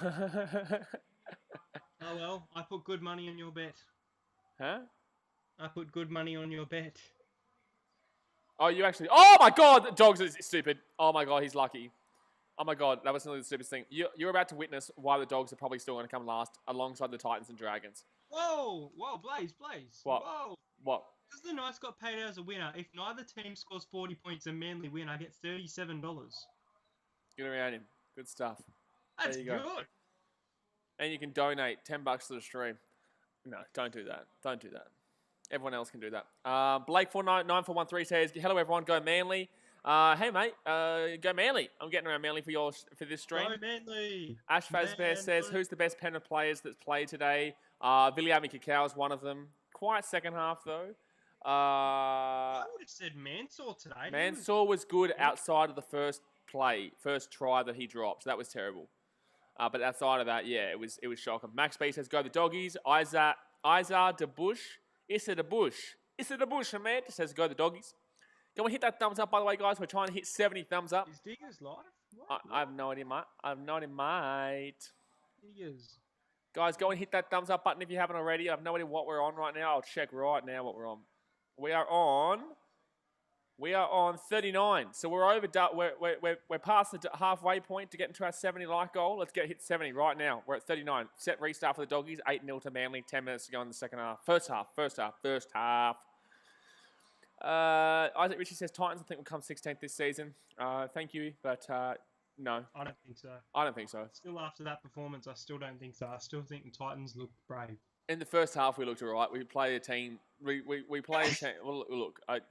Oh, well. I put good money on your bet. Huh? I put good money on your bet. Oh, you actually... Oh, my God! The Dogs is stupid. Oh, my God. He's lucky. Oh, my God. That was nearly the stupidest thing. You're about to witness why the Dogs are probably still going to come last alongside the Titans and Dragons. Whoa, Blaze. What? Whoa. What? Because the Knights got paid out as a winner. If neither team scores 40 points and Manly win, I get $37. Get around him. Good stuff. That's there you go. good. And you can donate $10 to the stream. No, don't do that. Don't do that. Everyone else can do that. Blake 9413 says, hello everyone, go Manly. Hey mate, go Manly. I'm getting around Manly for this stream. Go Manly. Ash Fazbear says, who's the best Penrith players that's played today? BKRmy is one of them. Quiet second half though. I would have said Mansour today. Mansour was good outside of the first try that he dropped. That was terrible. But outside of that, yeah, it was shocking. Max B says, go the Doggies. Isaac de Bush. Issa de Bush, man. Says, go the Doggies. Go and hit that thumbs up, by the way, guys. We're trying to hit 70 thumbs up. Is Diggers live? I have no idea, mate. Diggers. Guys, go and hit that thumbs up button if you haven't already. I have no idea what we're on right now. I'll check right now what we're on. We are on 39. So we're past the halfway point to get into our 70 like goal. Let's hit 70 right now. We're at 39. Set restart for the Doggies. 8-0 to Manly. 10 minutes to go in the second half. First half. Isaac Ritchie says Titans I think will come 16th this season. Thank you, but no. I don't think so. I don't think so. Still after that performance, I still don't think so. I still think the Titans look brave. In the first half, we looked all right. We play a team. We play a team. Well, look, I'm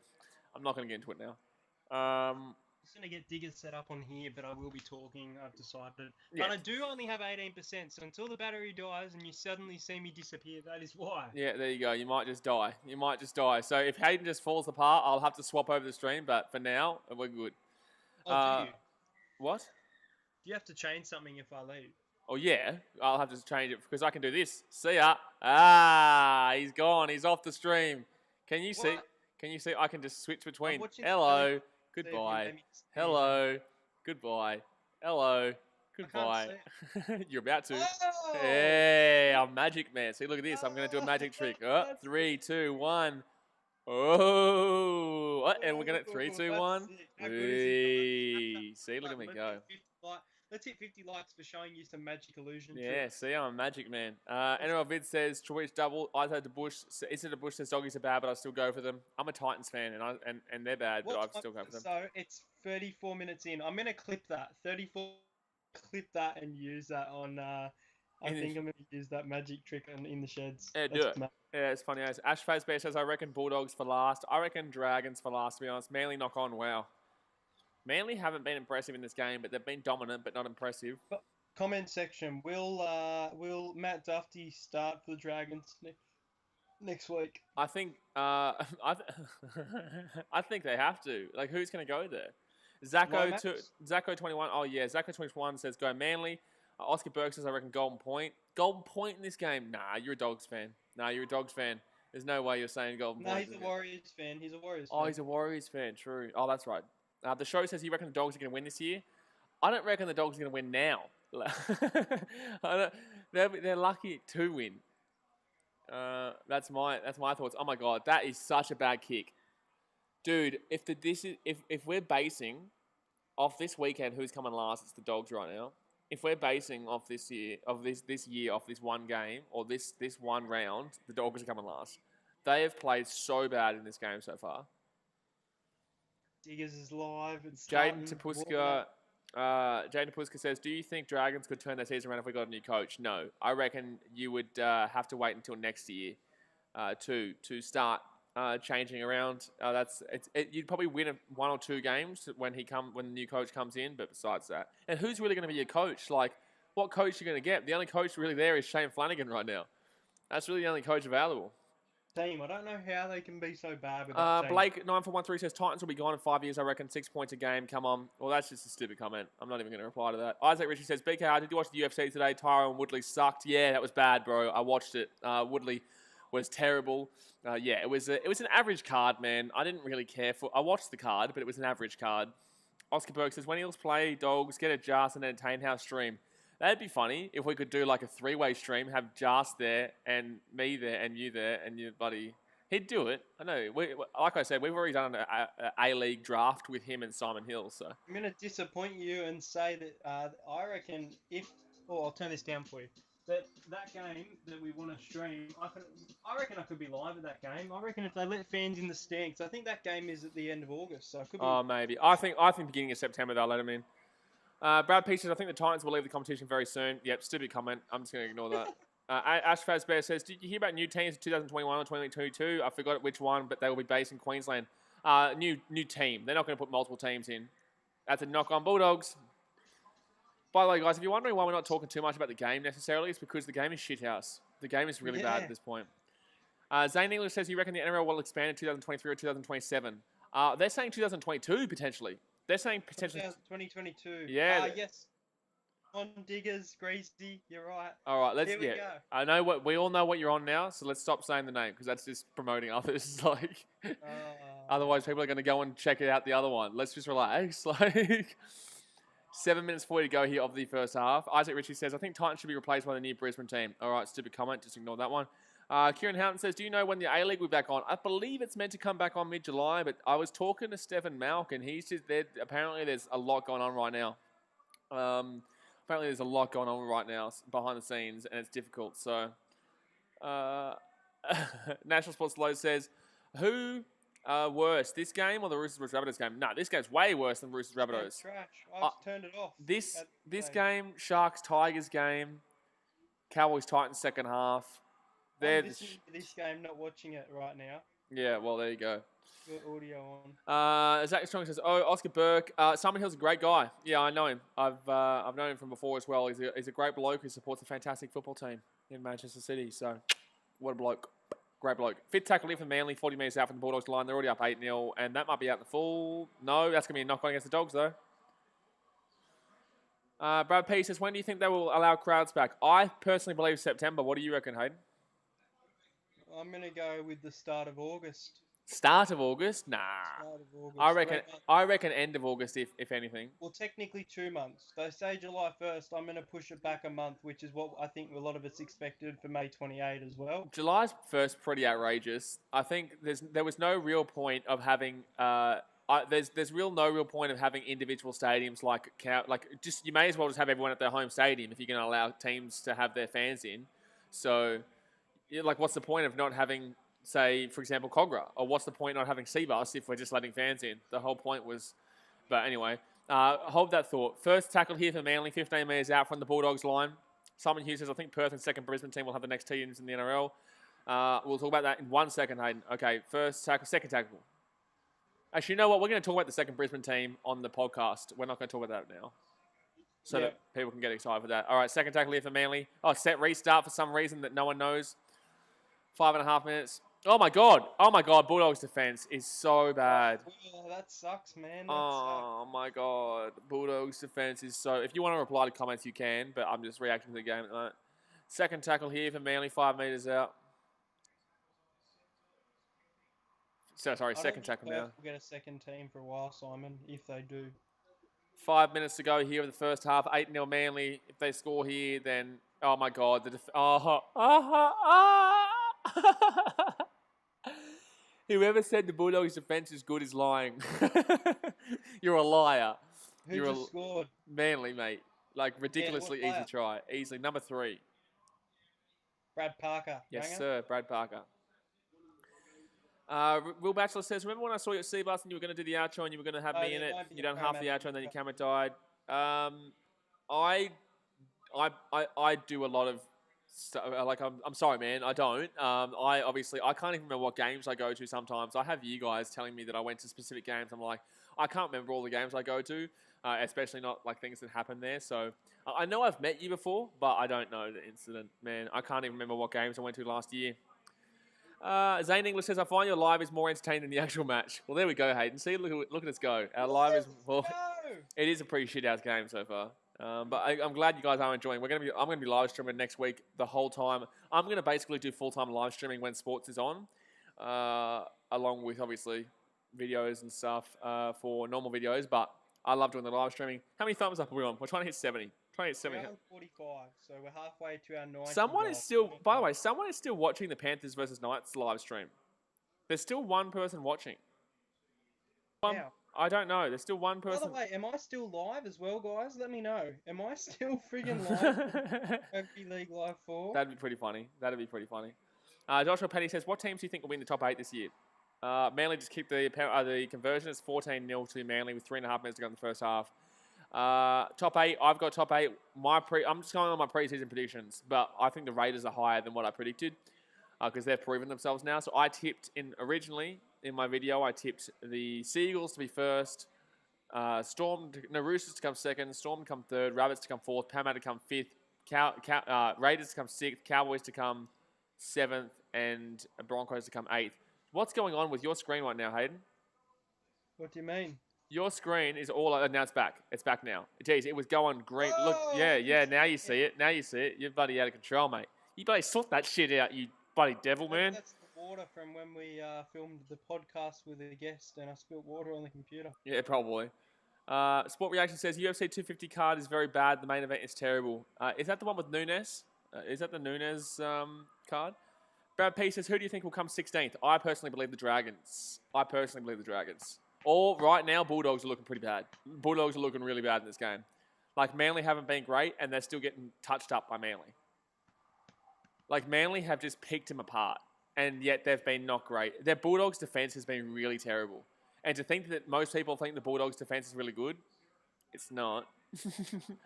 not going to get into it now. I'm just going to get Diggers set up on here, but I will be talking, I've decided. Yeah. But I do only have 18%, so until the battery dies and you suddenly see me disappear, that is why. Yeah, there you go. You might just die. So if Hayden just falls apart, I'll have to swap over the stream, but for now, we're good. Oh, do you? What? Do you have to change something if I leave? Oh, yeah. I'll have to change it because I can do this. See ya. He's gone. He's off the stream. Can you see? Can you see? I can just switch between. Hello. Goodbye. Hello. Goodbye. Hello. Goodbye. You're about to. Oh! Hey, I'm Magic Man. See, look at this. I'm going to do a magic trick. 3, 2, 1. Oh. And we're going to 3, 2, 1. See, look at me go. Let's hit 50 likes for showing you some magic illusion. Yeah, see, I'm a magic man. NRL Vid says, Troy's double. Isaac de Bush. Issa de Bush says, Doggies are bad, but I still go for them. I'm a Titans fan, and they're bad, but I still go for them. So, it's 34 minutes in. I'm going to clip that. 34. Clip that and use that on... I think I'm going to use that magic trick in the sheds. Yeah, do it. Yeah, it's funny. Ash Fazbear says, I reckon Bulldogs for last. I reckon Dragons for last, to be honest. Manly knock on, wow. Manly haven't been impressive in this game, but they've been dominant, but not impressive. Comment section. Will Matt Duffy start for the Dragons next week? I think I think they have to. Like, who's going to go there? Zacko 21. Oh yeah, Zacko 21 says go Manly. Oscar Burke says I reckon Golden Point. Golden Point in this game? Nah, you're a Dogs fan. There's no way you're saying Golden Point. No, he's a Warriors fan. He's a Warriors fan. Oh, he's a Warriors fan. True. Oh, that's right. The show says he reckons the Dogs are going to win this year. I don't reckon the Dogs are going to win now. They're lucky to win. That's my thoughts. Oh my god, that is such a bad kick, dude. If we're basing off this weekend, who's coming last? It's the Dogs right now. If we're basing off this year, off this one game or this one round, the Dogs are coming last. They have played so bad in this game so far. Diggers is live. Jaden Tapuska says, do you think Dragons could turn their season around if we got a new coach? No. I reckon you would have to wait until next year to start changing around. You'd probably win 1 or 2 games when the new coach comes in, but besides that. And who's really going to be your coach? Like, what coach are you going to get? The only coach really there is Shane Flanagan right now. That's really the only coach available. Team, I don't know how they can be so bad without Blake 9413 says Titans will be gone in 5 years. I reckon 6 points a game. Come on. Well, that's just a stupid comment. I'm not even going to reply to that. Isaac Ritchie says BKR, did you watch the UFC today? Tyrone Woodley sucked. Yeah, that was bad, bro. I watched it. Woodley was terrible. It was an average card, man. I didn't really care for. I watched the card, but it was an average card. Oscar Burke says when Eels play Dogs, get a Jas and entertain house stream. That'd be funny if we could do like a 3-way stream, have Jas there and me there and you there and your buddy. He'd do it. I know. Like I said, we've already done an A-League draft with him and Simon Hill. So I'm going to disappoint you and say that I reckon I'll turn this down for you. That game that we want to stream, I reckon I could be live at that game. I reckon if they let fans in the stands, I think that game is at the end of August. So it could be. Oh, maybe. I think beginning of September they'll let them in. Brad P says, I think the Titans will leave the competition very soon. Yep, stupid comment. I'm just going to ignore that. Ash Fazbear says, did you hear about new teams in 2021 or 2022? I forgot which one, but they will be based in Queensland. New team. They're not going to put multiple teams in. That's a knock on Bulldogs. By the way, guys, if you're wondering why we're not talking too much about the game necessarily, it's because the game is shithouse. The game is really bad at this point. Zane English says, you reckon the NRL will expand in 2023 or 2027? They're saying 2022, potentially. They're saying potentially 2022. Yeah. Yes. On Diggers, Greasy, you're right. All right, Here we go. I know we all know what you're on now, so let's stop saying the name because that's just promoting others. Like, otherwise people are going to go and check it out the other one. Let's just relax. Like, 7 minutes 40 to go here of the first half. Isaac Ritchie says, I think Titans should be replaced by the new Brisbane team. All right, stupid comment. Just ignore that one. Kieran Houghton says, do you know when the A-League will be back on? I believe it's meant to come back on mid-July, but I was talking to Stephen Malk, and he said that apparently there's a lot going on right now. Apparently there's a lot going on right now behind the scenes, and it's difficult. So, National Sports Low says, who worse, this game or the Roosters vs Rabbitohs game? No, this game's way worse than Roosters Rabbitohs. Trash. I turned it off. This game, Sharks Tigers game, Cowboys Titans second half. I'm listening to this game, not watching it right now. Yeah, well, there you go. Got audio on. Zach Strong says, Oscar Burke. Simon Hill's a great guy. Yeah, I know him. I've known him from before as well. He's a great bloke who supports a fantastic football team in Manchester City. So, what a bloke. Great bloke. Fit tackle in for Manly, 40 metres out from the Bulldogs line. They're already up 8-0, and that might be out in the full. No, that's going to be a knock-on against the Dogs, though. Brad P says, when do you think they will allow crowds back? I personally believe September. What do you reckon, Hayden? I'm going to go with the start of August. Start of August? Nah. Start of August. I reckon end of August, if anything. Well, technically 2 months. They say July 1st. I'm going to push it back a month, which is what I think a lot of us expected for May 28 as well. July 1st, pretty outrageous. I think there was no real point of having. There's no real point of having individual stadiums just you may as well just have everyone at their home stadium if you're going to allow teams to have their fans in. So, what's the point of not having, say, for example, Cogra? Or what's the point of not having Seabus if we're just letting fans in? The whole point was... But anyway, hold that thought. First tackle here for Manly, 15 metres out from the Bulldogs line. Simon Hughes says, I think Perth and second Brisbane team will have the next teams in the NRL. We'll talk about that in 1 second, Hayden. Okay, first tackle, second tackle. Actually, you know what? We're going to talk about the second Brisbane team on the podcast. We're not going to talk about that now. So that people can get excited for that. All right, second tackle here for Manly. Oh, set restart for some reason that no one knows. 5.5 minutes. Oh, my God. Bulldogs defense is so bad. Oh, that sucks, man. Oh, my God. Bulldogs defense is so... If you want to reply to comments, you can, but I'm just reacting to the game at the moment. Second tackle here for Manly, 5 metres out. Second tackle now. We'll get a second team for a while, Simon, if they do. 5 minutes to go here in the first half. 8-0 Manly. If they score here, then... Oh, my God. Whoever said the Bulldogs' defense is good is lying. You're a liar. Who just scored? Manly, mate. Like, ridiculously easy try. Easily. Number 3. Brad Parker. Yes, sir. Brad Parker. Will Batchelor says, remember when I saw you at Seabus and you were going to do the outro and you were going to have me in it? You done half the outro and then your camera died. I do a lot of stuff. Like, I'm sorry, man. I don't. I can't even remember what games I go to sometimes. I have you guys telling me that I went to specific games. I'm like, I can't remember all the games I go to, especially not like things that happen there. So I know I've met you before, but I don't know the incident, man. I can't even remember what games I went to last year. Zane English says, I find your live is more entertaining than the actual match. Well, there we go, Hayden. See, look at us go. Our live is... Well, it is a pretty shit-house game so far. But I'm glad you guys are enjoying. I'm going to be live streaming next week the whole time. I'm going to basically do full-time live streaming when sports is on, along with, obviously, videos and stuff for normal videos. But I love doing the live streaming. How many thumbs up are we on? We're trying to hit 70. We're 45, so we're halfway to our 90. Someone is still watching the Panthers versus Knights live stream. There's still one person watching. I don't know. There's still one person. By the way, am I still live as well, guys? Let me know. Am I still friggin' live? Rugby League Live 4? That'd be pretty funny. Joshua Petty says, what teams do you think will win the top 8 this year? Manly just keep the conversion. It's 14-0 to Manly with 3.5 minutes to go in the first half. Top 8, I've got top 8. I'm just going on my preseason predictions, but I think the Raiders are higher than what I predicted because they've proven themselves now. So I tipped originally in my video, I tipped the Seagulls to be first, Roosters to come second, Storm to come third, Rabbits to come fourth, Parramatta to come fifth, Raiders to come sixth, Cowboys to come seventh, and Broncos to come eighth. What's going on with your screen right now, Hayden? What do you mean? Your screen is all... now it's back. It's back now. Jeez, it was going green. Look, yeah, now you see it. You're bloody out of control, mate. You bloody sort that shit out, you bloody devil, man. That's the water from when we filmed the podcast with a guest and I spilled water on the computer. Yeah, probably. Sport Reaction says, UFC 250 card is very bad. The main event is terrible. Is that the one with Nunes? Is that the Nunes card? Brad P says, who do you think will come 16th? I personally believe the Dragons. Or right now, Bulldogs are looking pretty bad. Bulldogs are looking really bad in this game. Like, Manly haven't been great, and they're still getting touched up by Manly. Like, Manly have just picked them apart, and yet they've been not great. Their Bulldogs' defense has been really terrible. And to think that most people think the Bulldogs' defense is really good, it's not.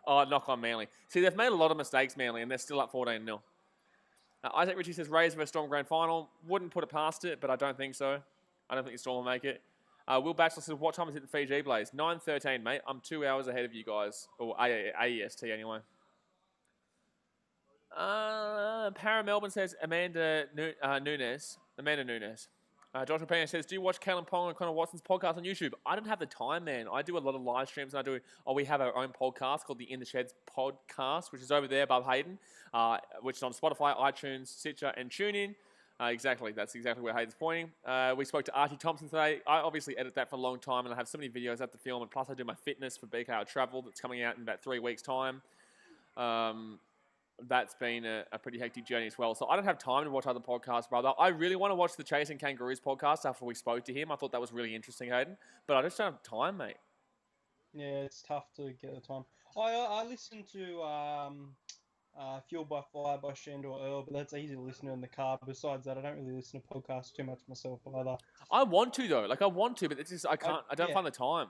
Oh, knock on Manly. See, they've made a lot of mistakes, Manly, and they're still up 14-0. Isaac Ritchie says, Rays vs Storm Grand Final. Wouldn't put it past it, but I don't think so. I don't think the Storm will make it. Will Batchelor says, what time is it in Fiji, Blaze? 9:13, mate. I'm 2 hours ahead of you guys. Or AEST, anyway. Para Melbourne says, Amanda Nunes. Joshua Pena says, do you watch Kalen Pong and Connor Watson's podcast on YouTube? I don't have the time, man. I do a lot of live streams. And we have our own podcast called the In the Sheds podcast, which is over there above Hayden, which is on Spotify, iTunes, Stitcher, and TuneIn. Exactly. That's exactly where Hayden's pointing. We spoke to Archie Thompson today. I obviously edit that for a long time, and I have so many videos at the film, and plus I do my fitness for BKR Travel that's coming out in about 3 weeks' time. That's been a pretty hectic journey as well. So I don't have time to watch other podcasts, brother. I really want to watch the Chasing Kangaroos podcast after we spoke to him. I thought that was really interesting, Hayden. But I just don't have time, mate. Yeah, it's tough to get the time. I listen to Fueled by Fire by Shandor Earl, but that's easy to listen to in the car. Besides that, I don't really listen to podcasts too much myself either. I want to, though. I want to, but it's just I can't. I don't find the time.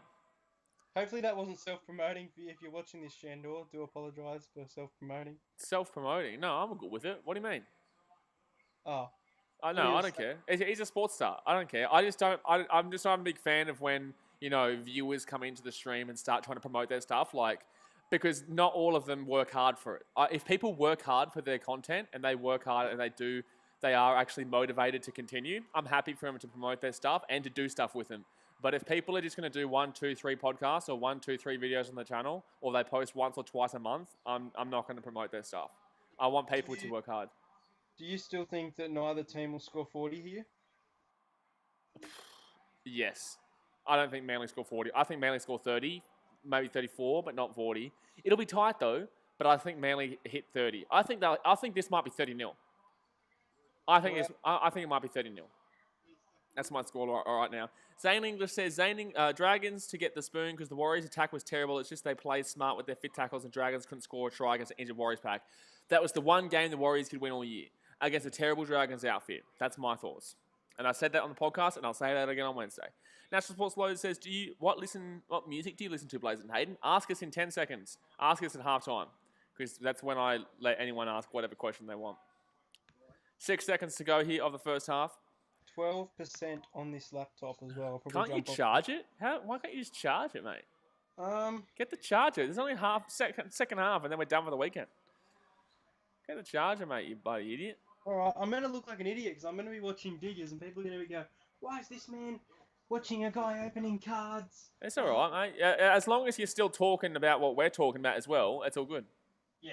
Hopefully that wasn't self-promoting for you. If you're watching this, Shandor, do apologise for self-promoting. Self-promoting? No, I'm good with it. What do you mean? Oh. I know. I don't care. He's a sports star. I don't care. I just don't. I'm just not a big fan of when viewers come into the stream and start trying to promote their stuff, because not all of them work hard for it. If people work hard for their content and they work hard and they are actually motivated to continue, I'm happy for them to promote their stuff and to do stuff with them. But if people are just going to do 1, 2, 3 podcasts or 1, 2, 3 videos on the channel, or they post once or twice a month, I'm not going to promote their stuff. I want people to work hard. Do you still think that neither team will score 40 here? Yes. I don't think Manly score 40. I think Manly score 30, maybe 34, but not 40. It'll be tight though, but I think Manly hit 30. I think this might be 30-0. I think it might be 30-0. That's my score all right now. Zane English says, Dragons to get the spoon because the Warriors' attack was terrible. It's just they played smart with their fit tackles and Dragons couldn't score a try against the injured Warriors pack. That was the one game the Warriors could win all year against a terrible Dragons outfit. That's my thoughts. And I said that on the podcast, and I'll say that again on Wednesday. National Sports Loaded says, what music do you listen to, Blaze and Hayden? Ask us in 10 seconds. Ask us at halftime, because that's when I let anyone ask whatever question they want. 6 seconds to go here of the first half. 12% on this laptop as well. Can't you charge it? Why can't you just charge it, mate? Get the charger. There's only second half, and then we're done for the weekend. Get the charger, mate, you bloody idiot. All right, I'm going to look like an idiot because I'm going to be watching Diggers and people are going to go, why is this man watching a guy opening cards? It's all right, mate. As long as you're still talking about what we're talking about as well, it's all good. Yeah.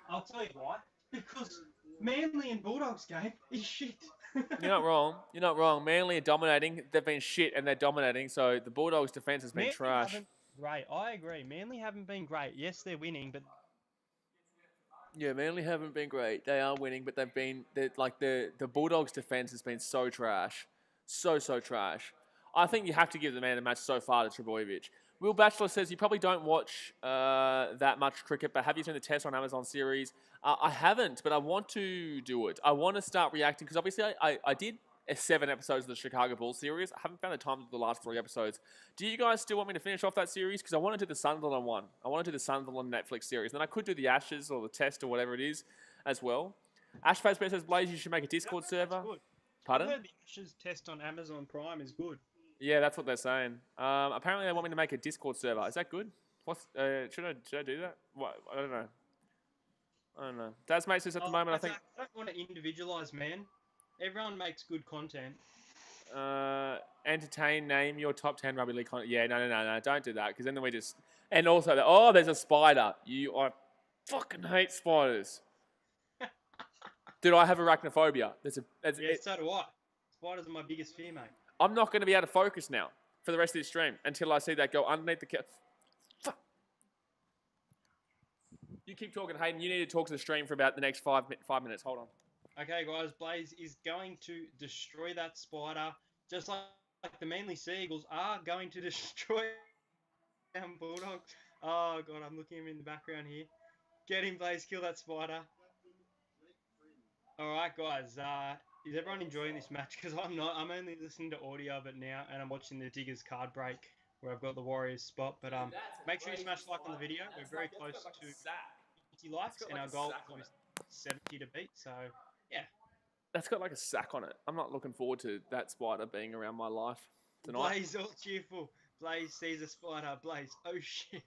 I'll tell you why. Because Manly and Bulldogs game is shit. You're not wrong. You're not wrong. Manly are dominating. They've been shit and they're dominating. So the Bulldogs' defense has been trash. Great. I agree. Manly haven't been great. Yes, they're winning, but... Yeah, Manly haven't been great. They are winning, but the Bulldogs' defense has been so trash. So trash. I think you have to give the man of the match so far to Trbojevic. Will Batchelor says you probably don't watch that much cricket, but have you seen the test on Amazon series? I haven't, but I want to do it. I want to start reacting, because obviously I did 7 episodes of the Chicago Bulls series. I haven't found the time to do the last 3 episodes. Do you guys still want me to finish off that series? Because I want to do the Sunderland one. I want to do the Sunderland Netflix series. Then I could do the Ashes or the Test or whatever it is as well. Ash Facebook says, Blaze, you should make a Discord server. Good. Pardon? I heard the Ashes Test on Amazon Prime is good. Yeah, that's what they're saying. Apparently they want me to make a Discord server. Is that good? Should I do that? What? I don't know. Daz makes this at the moment, I think. I don't want to individualise, man. Everyone makes good content. Entertain, name your top 10 rugby league content. Yeah, no. Don't do that, because then we just... And also, there's a spider. I fucking hate spiders. Dude, I have arachnophobia. So do I. Spiders are my biggest fear, mate. I'm not going to be able to focus now for the rest of this stream until I see that go underneath the... Fuck. You keep talking, Hayden. You need to talk to the stream for about the next 5 minutes. Hold on. Okay, guys. Blaze is going to destroy that spider, just like the Manly Seagulls are going to destroy them Bulldogs. Oh, God. I'm looking at him in the background here. Get him, Blaze. Kill that spider. All right, guys. Is everyone enjoying this match? Because I'm not. I'm only listening to audio of it now, and I'm watching the Diggers card break where I've got the Warriors spot. But make sure you smash like on the video. We're very close to 50 likes, and our goal is 70 to beat. So, yeah. That's got like a sack on it. I'm not looking forward to that spider being around my life tonight. Blaze all cheerful. Blaze sees a spider. Blaze. Oh, shit.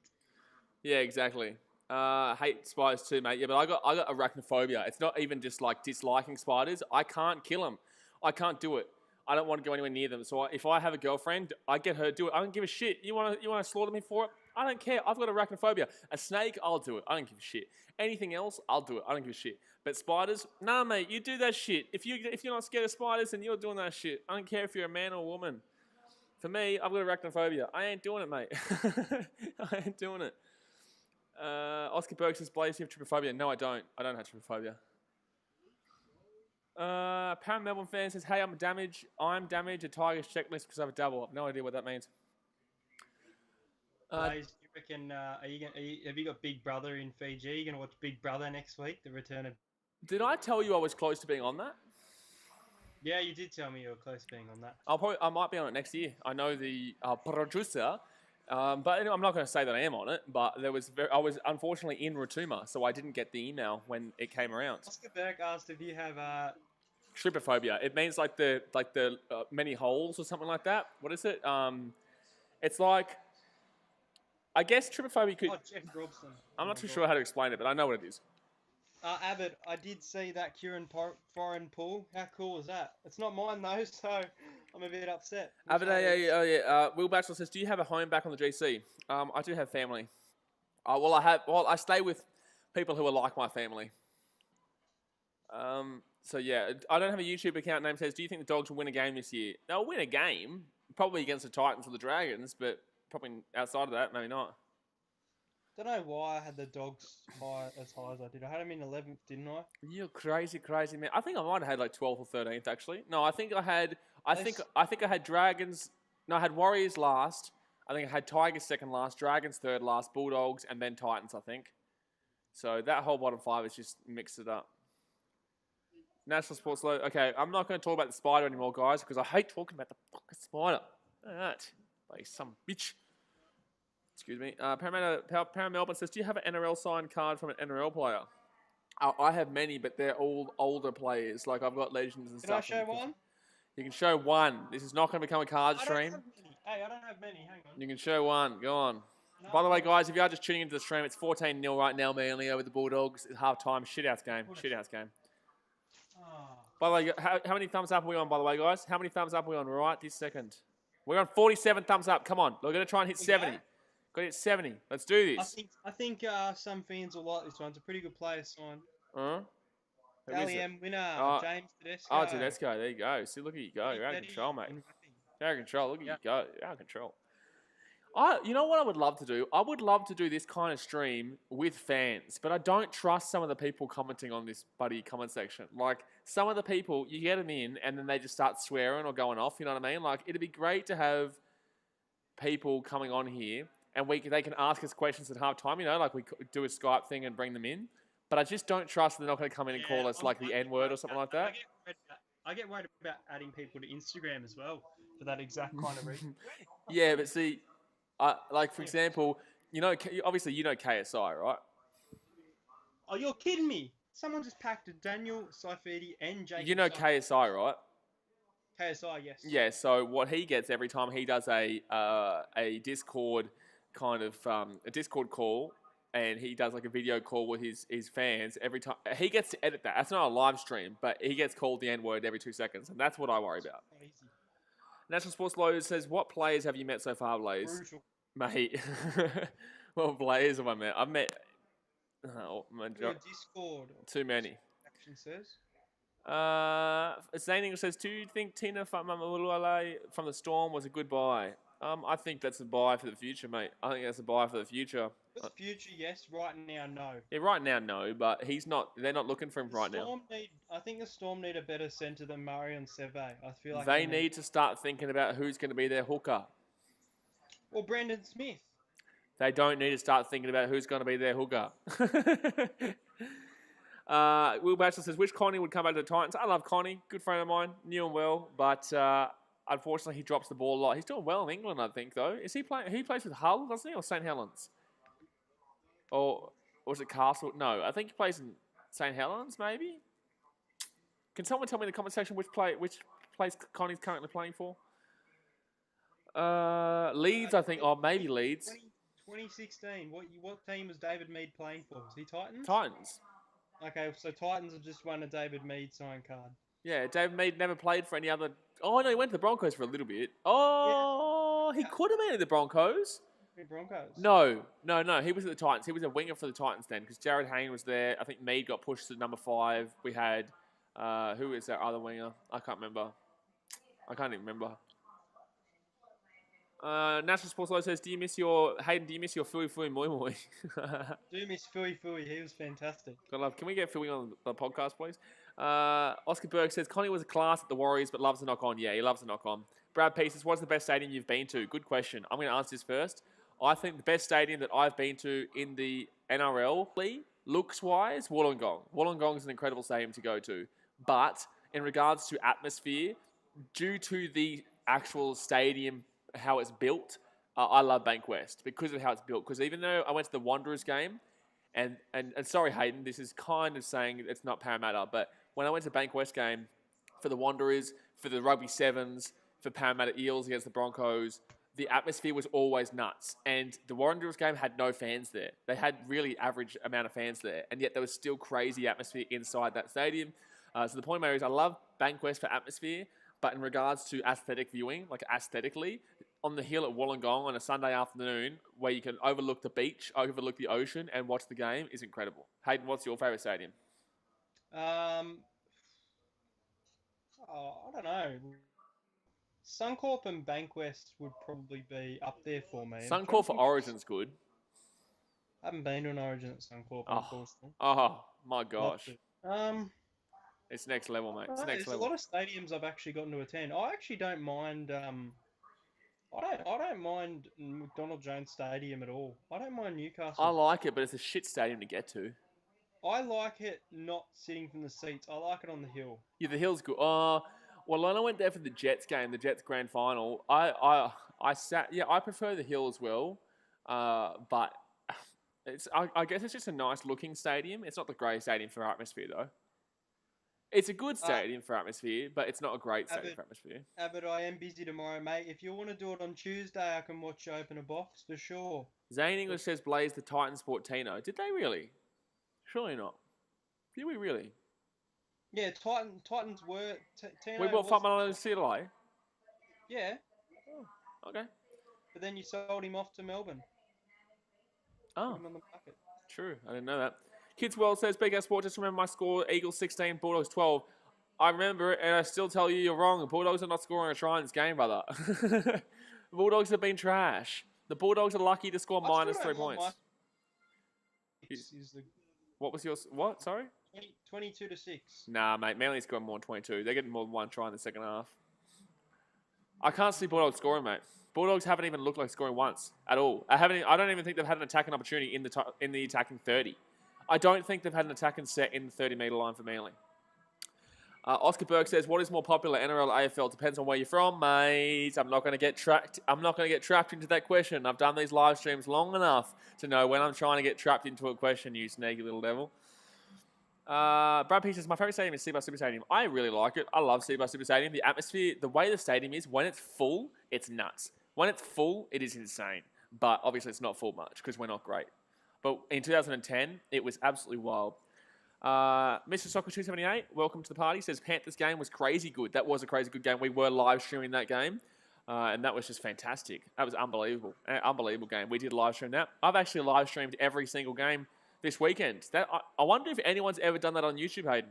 Yeah, exactly. Hate spiders too, mate. Yeah, but I got arachnophobia. It's not even just like disliking spiders. I can't kill them. I can't do it. I don't want to go anywhere near them. So if I have a girlfriend, I get her to do it. I don't give a shit. You want to slaughter me for it? I don't care. I've got arachnophobia. A snake, I'll do it. I don't give a shit. Anything else, I'll do it. I don't give a shit. But spiders, nah, mate. You do that shit. If you're not scared of spiders, then you're doing that shit. I don't care if you're a man or a woman. For me, I've got arachnophobia. I ain't doing it, mate. I ain't doing it. Oscar Berg says, Blaze, you have trypophobia. No, I don't. I don't have trypophobia. Pound Melbourne fan says, hey, I'm damaged. A Tigers checklist because I have a double. I have no idea what that means. Blaze, do you reckon, have you got Big Brother in Fiji? Are you going to watch Big Brother next week? The return of... Did I tell you I was close to being on that? Yeah, you did tell me you were close to being on that. I might be on it next year. I know the producer... but anyway, I'm not going to say that I am on it, but I was unfortunately in Rotuma, so I didn't get the email when it came around. Oscar Berg asked if you have Trypophobia. It means like the many holes or something like that. What is it? It's like, I guess trypophobia could. Oh, Jeff Robson. I'm not too sure how to explain it, but I know what it is. Abbott, I did see that Kieran Foreign pool. How cool is that? It's not mine though, so I'm a bit upset. Abbott, yeah. Will Batchelor says, "Do you have a home back on the GC?" I do have family. I stay with people who are like my family. So yeah, I don't have a YouTube account. Name says, "Do you think the Dogs will win a game this year?" They'll win a game, probably against the Titans or the Dragons, but probably outside of that, maybe not. Don't know why I had the Dogs as high as I did. I had them in 11th, didn't I? You're crazy man. I think I might have had like 12th or 13th actually. No, I think I had Dragons. No, I had Warriors last. I think I had Tigers second last, Dragons third last, Bulldogs, and then Titans, I think. So that whole bottom five is just mixed it up. National Sports Low. Okay, I'm not going to talk about the Spider anymore, guys, because I hate talking about the fucking Spider. That, like some bitch. Excuse me. Paramount Melbourne says, "Do you have an NRL signed card from an NRL player?" I have many, but they're all older players. Like I've got legends and stuff. Can I show one? You can show one. This is not going to become a card stream. Hey, I don't have many. Hang on. You can show one. Go on. No, by the way, guys, if you are just tuning into the stream, it's 14-0 right now, Manly over the Bulldogs. It's half-time. Shithouse game. Shithouse game. Oh. By the way, how many thumbs up are we on, by the way, guys? How many thumbs up are we on right this second? We're on 47 thumbs up. Come on. We're going to try and hit 70. Got to hit 70. Let's do this. I think some fans will like this one. It's a pretty good player sign. Dally M winner, James Tedesco. Oh, Tedesco. There you go. See, look at you go. You're out of control, mate. You're out of control. Look at you go. You're out of control. You know what I would love to do? I would love to do this kind of stream with fans, but I don't trust some of the people commenting on this buddy comment section. Like, some of the people, you get them in, and then they just start swearing or going off, you know what I mean? Like, it'd be great to have people coming on here, and they can ask us questions at halftime, you know, like we do a Skype thing and bring them in. But I just don't trust they're not going to come in and call us like the N-word or something like that. I get worried about adding people to Instagram as well for that exact kind of reason. Yeah, but see, like for example, you know, obviously you know KSI, right? Oh, you're kidding me! Someone just packed a Daniel Saifidi and Jake. You know KSI, right? KSI, yes. Yeah. So what he gets every time he does a Discord kind of a Discord call. And he does like a video call with his fans every time. He gets to edit that. That's not a live stream, but he gets called the N-word every 2 seconds. And that's what I worry about. Crazy. National Sports Low says, "What players have you met so far, Blaze?" Brutal. Mate. What players have I met? I've met... Discord. Too many. Action says. Zaning says, "Do you think Tina from the Storm was a good buy?" I think that's a buy for the future, mate. I think that's a buy for the future. For the future, yes. Right now, no. Yeah, right now, no. But he's not. They're not looking for him right now. I think the Storm need a better centre than Murray and Seve. I feel like they need to start thinking about who's going to be their hooker. Or Brandon Smith. They don't need to start thinking about who's going to be their hooker. Will Batchelor says, "Which Connie would come back to the Titans?" I love Connie. Good friend of mine. Knew him well, but. Unfortunately, he drops the ball a lot. He's doing well in England, I think, though. Is he playing? He plays with Hull, doesn't he, or St Helens? Or is it Castle? No, I think he plays in St Helens, maybe. Can someone tell me in the comment section which place Connie's currently playing for? Leeds, I think. Or maybe Leeds. 2016. What team was David Mead playing for? Was he Titans? Titans. Okay, so Titans have just won a David Mead signed card. Yeah, David Mead never played for any other... Oh, no, he went to the Broncos for a little bit. Oh, yeah. He could have been at the Broncos. The Broncos? No. He was at the Titans. He was a winger for the Titans then because Jared Hayne was there. I think Mead got pushed to number 5. We had... who is that other winger? I can't remember. I can't even remember. National Sports Low says, do you miss your Fui Fui Moi Moi? Do miss Fui Fui. He was fantastic. God love. Can we get Fui on the podcast, please? Oscar Berg says, Connie was a class at the Warriors, but loves the knock on. Yeah, he loves the knock on. Brad P says, what's the best stadium you've been to? Good question. I'm going to answer this first. I think the best stadium that I've been to in the NRL, looks-wise, Wollongong. Wollongong is an incredible stadium to go to. But in regards to atmosphere, due to the actual stadium, how it's built, I love Bankwest because of how it's built. Because even though I went to the Wanderers game, and sorry, Hayden, this is kind of saying it's not Parramatta, but when I went to Bankwest game, for the Wanderers, for the Rugby Sevens, for Parramatta Eels against the Broncos, the atmosphere was always nuts. And the Wanderers game had no fans there. They had really average amount of fans there, and yet there was still crazy atmosphere inside that stadium. So the point is, I love Bankwest for atmosphere, but in regards to aesthetic viewing, like aesthetically, on the hill at Wollongong on a Sunday afternoon where you can overlook the beach, overlook the ocean, and watch the game is incredible. Hayden, what's your favourite stadium? I don't know. Suncorp and Bankwest would probably be up there for me. Suncorp for Origin's good. I haven't been to an Origin at Suncorp, unfortunately. Oh, my gosh. It's next level, mate. It's next level. There's a lot of stadiums I've actually gotten to attend. I actually don't mind. I don't mind McDonald Jones Stadium at all. I don't mind Newcastle. I like it, but it's a shit stadium to get to. I like it not sitting from the seats. I like it on the hill. Yeah, the hill's good. Well, when I went there for the Jets game, the Jets grand final, I sat. Yeah, I prefer the hill as well, but I guess it's just a nice looking stadium. It's not the great stadium for atmosphere though. It's a good stadium for atmosphere, but it's not a great stadium for atmosphere. Abbott, I am busy tomorrow, mate. If you want to do it on Tuesday, I can watch you open a box for sure. Zane English says Blaze the Titans bought Tino. Did they really? Surely not. Did we really? Yeah, Titans were... Tino we bought Fatman on CLI? Yeah. Oh, okay. But then you sold him off to Melbourne. Oh, put him on the market. True. I didn't know that. Kids World says, BK Sport, just remember my score, Eagles 16, Bulldogs 12. I remember it, and I still tell you you're wrong. The Bulldogs are not scoring a try in this game, brother. The Bulldogs have been trash. The Bulldogs are lucky to score minus 3 points. What was yours? What? Sorry? 22-6. Nah, mate. Manly scored more than 22. They're getting more than one try in the second half. I can't see Bulldogs scoring, mate. Bulldogs haven't even looked like scoring once at all. I don't even think they've had an attacking opportunity in the attacking 30. I don't think they've had an attacking set in the 30-metre line for Manly. Oscar Burke says, "What is more popular, NRL or AFL? Depends on where you're from, mate. I'm not going to get trapped. I'm not going to get trapped into that question. I've done these live streams long enough to know when I'm trying to get trapped into a question. You sneaky little devil." Brad P says, "My favourite stadium is Seabury Super Stadium. I really like it. I love Seabury Super Stadium. The atmosphere, the way the stadium is, when it's full, it's nuts. When it's full, it is insane. But obviously, it's not full much because we're not great. But in 2010, it was absolutely wild." Mr. Soccer 278, welcome to the party, says Panthers game was crazy good. That was a crazy good game. We were live streaming that game, and that was just fantastic. That was unbelievable. Unbelievable game. We did live stream that. I've actually live streamed every single game this weekend. I wonder if anyone's ever done that on YouTube, Hayden.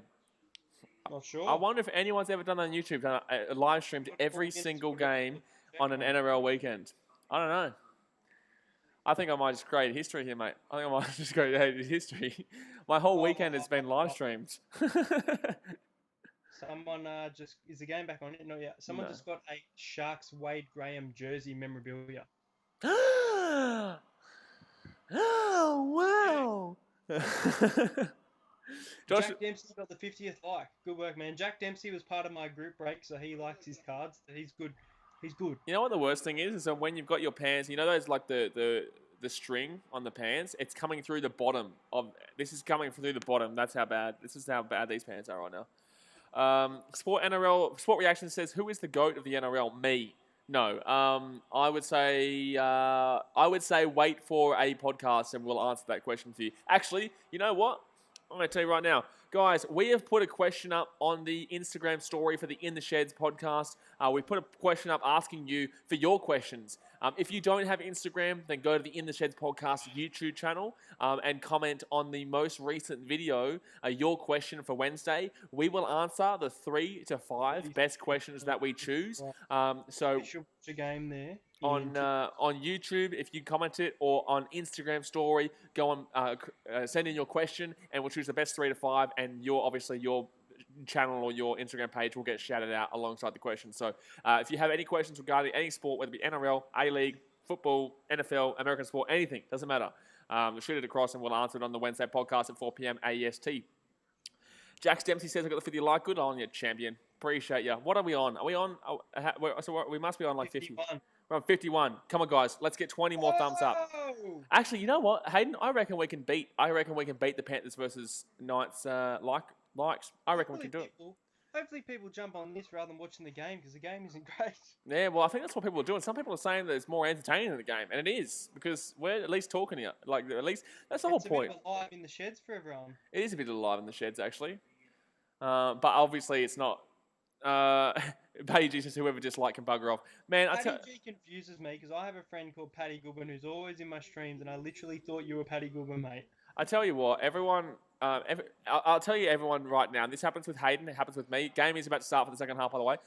Not sure. I wonder if anyone's ever done that on YouTube, live streamed every single game on an NRL weekend. I don't know. I think I might just create history here, mate. I think I might just create history. My whole weekend has been live streams. Someone is the game back on it? Not yet. Someone just got a Sharks Wade Graham jersey memorabilia. Oh, wow. Jack Dempsey got the 50th like. Good work, man. Jack Dempsey was part of my group break, so he likes his cards. He's good. He's good. You know what the worst thing is that when you've got your pants, you know those like the string on the pants, it's coming through the bottom of. This is coming through the bottom. That's how bad. This is how bad these pants are right now. Sport Reaction says, "Who is the GOAT of the NRL?" Me. No. I would say wait for a podcast and we'll answer that question for you. Actually, you know what? I'm going to tell you right now. Guys, we have put a question up on the Instagram story for the In the Sheds podcast. We put a question up asking you for your questions. If you don't have Instagram, then go to the In the Sheds podcast YouTube channel and comment on the most recent video your question for Wednesday. We will answer the 3 to 5 best questions that we choose. So a game there on YouTube, if you comment it, or on Instagram story, go on send in your question, and we'll choose the best 3 to 5. And your channel or your Instagram page will get shouted out alongside the question. So if you have any questions regarding any sport, whether it be NRL, A-League, football, NFL, American sport, anything, doesn't matter. Shoot it across and we'll answer it on the Wednesday podcast at 4 p.m. AEST. Jax Dempsey says, "I got the 50 like. Good on you, champion. Appreciate you." What are we on? Are we on? We must be on like 50. 51. We're on 51. Come on, guys. Let's get 20 more thumbs up. Actually, you know what, Hayden? I reckon we can beat the Panthers versus Knights likes. I reckon we can do it. Hopefully people jump on this rather than watching the game because the game isn't great. Yeah, well, I think that's what people are doing. Some people are saying that it's more entertaining than the game, and it is because we're at least talking here. Like, at least that's the whole point. It's a bit alive in the sheds for everyone. It is a bit alive in the sheds, actually. But obviously, it's not. Paddy G says whoever disliked can bugger off. Man, Paddy G confuses me because I have a friend called Paddy Goodwin who's always in my streams, and I literally thought you were Paddy Goodwin, mate. I tell you what, everyone. I'll tell you everyone right now. This happens with Hayden. It happens with me. Game is about to start for the second half, by the way.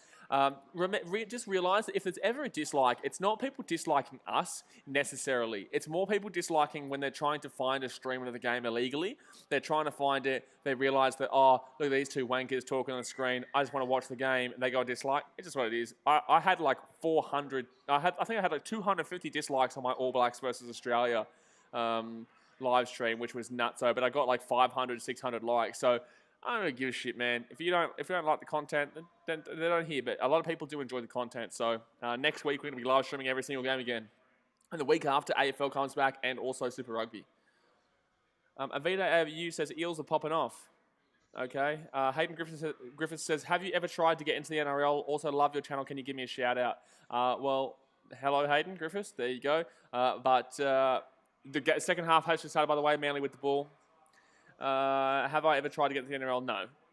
Just realise that if there's ever a dislike, it's not people disliking us necessarily. It's more people disliking when they're trying to find a stream of the game illegally. They're trying to find it. They realise that, oh, look at these two wankers talking on the screen. I just want to watch the game. And they go dislike. It's just what it is. I had like 400. I think I had like 250 dislikes on my All Blacks versus Australia live stream, which was nutso, but I got like 500, 600 likes. So I don't really give a shit, man. If you don't like the content, then they don't hear. But a lot of people do enjoy the content. So next week we're going to be live streaming every single game again, and the week after AFL comes back, and also Super Rugby. Avita AU says Eels are popping off. Okay. Hayden Griffiths says, have you ever tried to get into the NRL? Also love your channel. Can you give me a shout out? Well, hello Hayden Griffiths. There you go. The second half has just started, by the way, Manly with the ball. Have I ever tried to get to the NRL?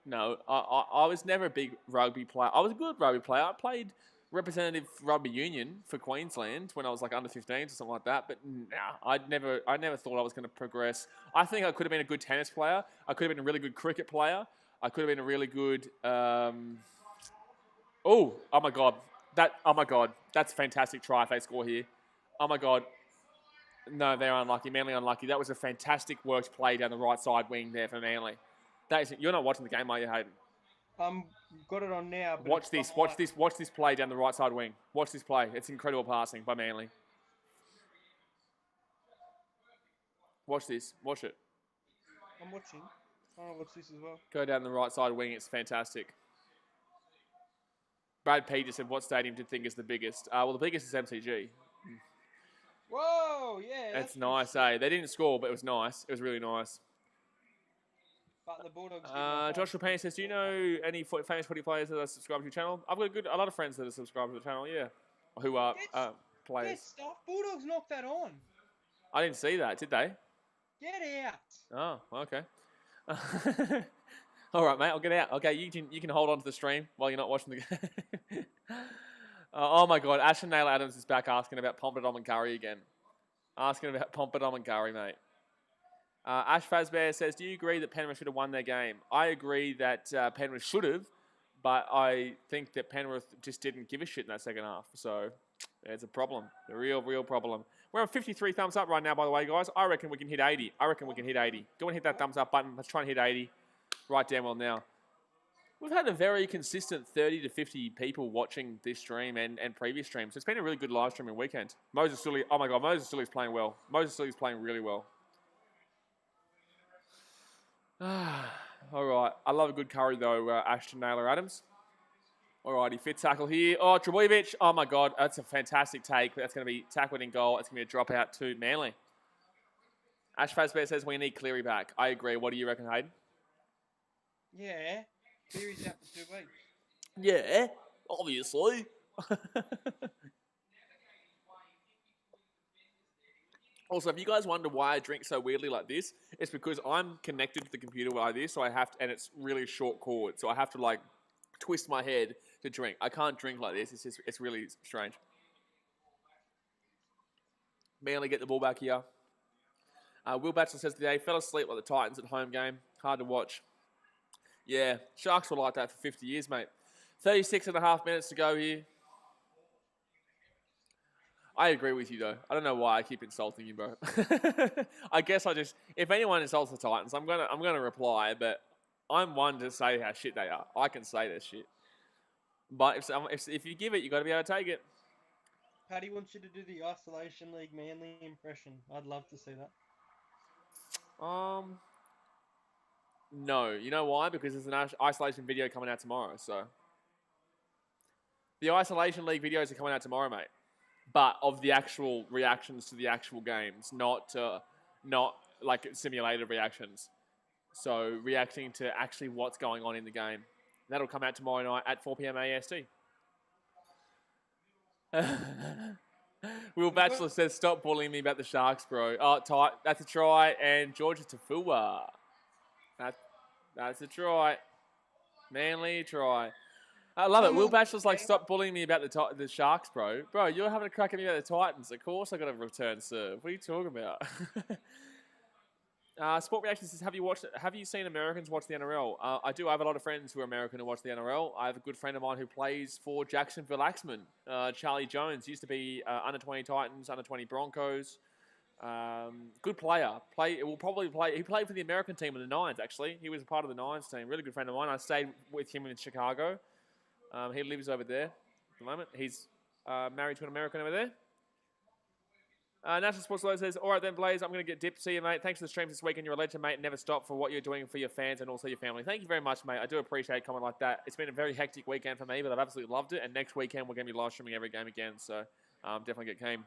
No. I was never a big rugby player. I was a good rugby player. I played representative rugby union for Queensland when I was like under 15s or something like that. But I never thought I was going to progress. I think I could have been a good tennis player. I could have been a really good cricket player. I could have been a really good. Oh my god! That's a fantastic try if they score here. Oh my god. No, they're unlucky. Manly unlucky. That was a fantastic worked play down the right side wing there for Manly. You're not watching the game, are you, Hayden? Got it on now. But watch this play down the right side wing. Watch this play. It's incredible passing by Manly. Watch this. Watch it. I'm watching. I want to watch this as well. Go down the right side wing. It's fantastic. Brad P just said, what stadium do you think is the biggest? Well, the biggest is MCG. Whoa, yeah. That's nice, eh? They didn't score, but it was nice. It was really nice. But the Bulldogs. Joshua Payne says, do you know any famous footy players that are subscribed to your channel? I've got a lot of friends that are subscribed to the channel, yeah. Who are players. Get stuff. Bulldogs knocked that on. I didn't see that, did they? Get Oh, out. okay. All right, mate, I'll get out. Okay, you can hold on to the stream while you're not watching the game. Oh my God, Ashton Naylor Adams is back asking about Pompidom and Curry again. Asking about Pompidom and Curry, mate. Ash Fazbear says, do you agree that Penrith should have won their game? I agree that Penrith should have, but I think that Penrith just didn't give a shit in that second half. So it's a problem, a real problem. We're on 53 thumbs up right now, by the way, guys. I reckon we can hit 80. Go and hit that thumbs up button. Let's try and hit 80 right damn well now. We've had a very consistent 30 to 50 people watching this stream and previous streams. So it's been a really good live streaming weekend. Moses Sully, oh my God, Moses Sully's playing well. Moses Sully's playing really well. All right. I love a good curry, though, Ashton Naylor Adams. All righty, fit tackle here. Oh, Trebojevic. Oh, my God. That's a fantastic take. That's going to be tackled in goal. It's going to be a dropout to Manly. Ash Fazbear says we need Cleary back. I agree. What do you reckon, Hayden? Yeah. Cleary's out for 2 weeks. Yeah, obviously. Also, if you guys wonder why I drink so weirdly like this, it's because I'm connected to the computer like this, so I have to, and it's really short cord, so I have to like twist my head to drink. I can't drink like this. It's really strange. Manly get the ball back here. Will Batchelor says today, fell asleep like the Titans at home game. Hard to watch. Yeah, Sharks were like that for 50 years, mate. 36 and a half minutes to go here. I agree with you, though. I don't know why I keep insulting you, bro. I guess if anyone insults the Titans, I'm gonna reply, but I'm one to say how shit they are. I can say their shit. But if you give it, you got to be able to take it. Paddy wants you to do the Isolation League Manly impression. I'd love to see that. No. You know why? Because there's an isolation video coming out tomorrow, so. The Isolation League videos are coming out tomorrow, mate. But of the actual reactions to the actual games, not like simulated reactions. So reacting to actually what's going on in the game. That'll come out tomorrow night at 4 p.m. AST. Will Batchelor says, stop bullying me about the Sharks, bro. Oh, tight. That's a try. And Georgia Tafua. That's a try. Manly try. I love it. Will Batchelor's like, stop bullying me about the Sharks, bro. Bro, you're having a crack at me about the Titans. Of course I got a return serve. What are you talking about? Sport Reaction says, have you seen Americans watch the NRL? I do. I have a lot of friends who are American who watch the NRL. I have a good friend of mine who plays for Jacksonville Axemen. Charlie Jones used to be under 20 Titans, under 20 Broncos. Good player. He played for the American team in the Nines, actually. He was a part of the Nines team. Really good friend of mine. I stayed with him in Chicago. He lives over there at the moment. He's married to an American over there. National Sports Low says, all right then, Blaze, I'm going to get dipped. See you, mate. Thanks for the streams this weekend. You're a legend, mate. Never stop for what you're doing for your fans and also your family. Thank you very much, mate. I do appreciate comment like that. It's been a very hectic weekend for me, but I've absolutely loved it. And next weekend, we're going to be live streaming every game again. So definitely get keen.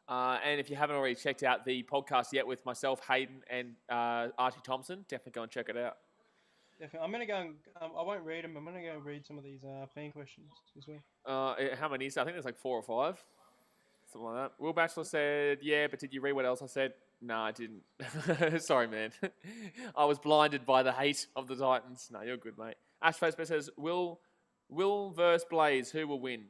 And if you haven't already checked out the podcast yet with myself, Hayden, and Archie Thompson, definitely go and check it out. Definitely. I'm going to go and, I won't read them. I'm going to go and read some of these fan questions as well. How many is that? I think there's like 4 or 5. Something like that. Will Batchelor said, yeah, but did you read what else I said? No, I didn't. Sorry, man. I was blinded by the hate of the Titans. No, you're good, mate. Ash Facebook says, Will versus Blaze, who will win?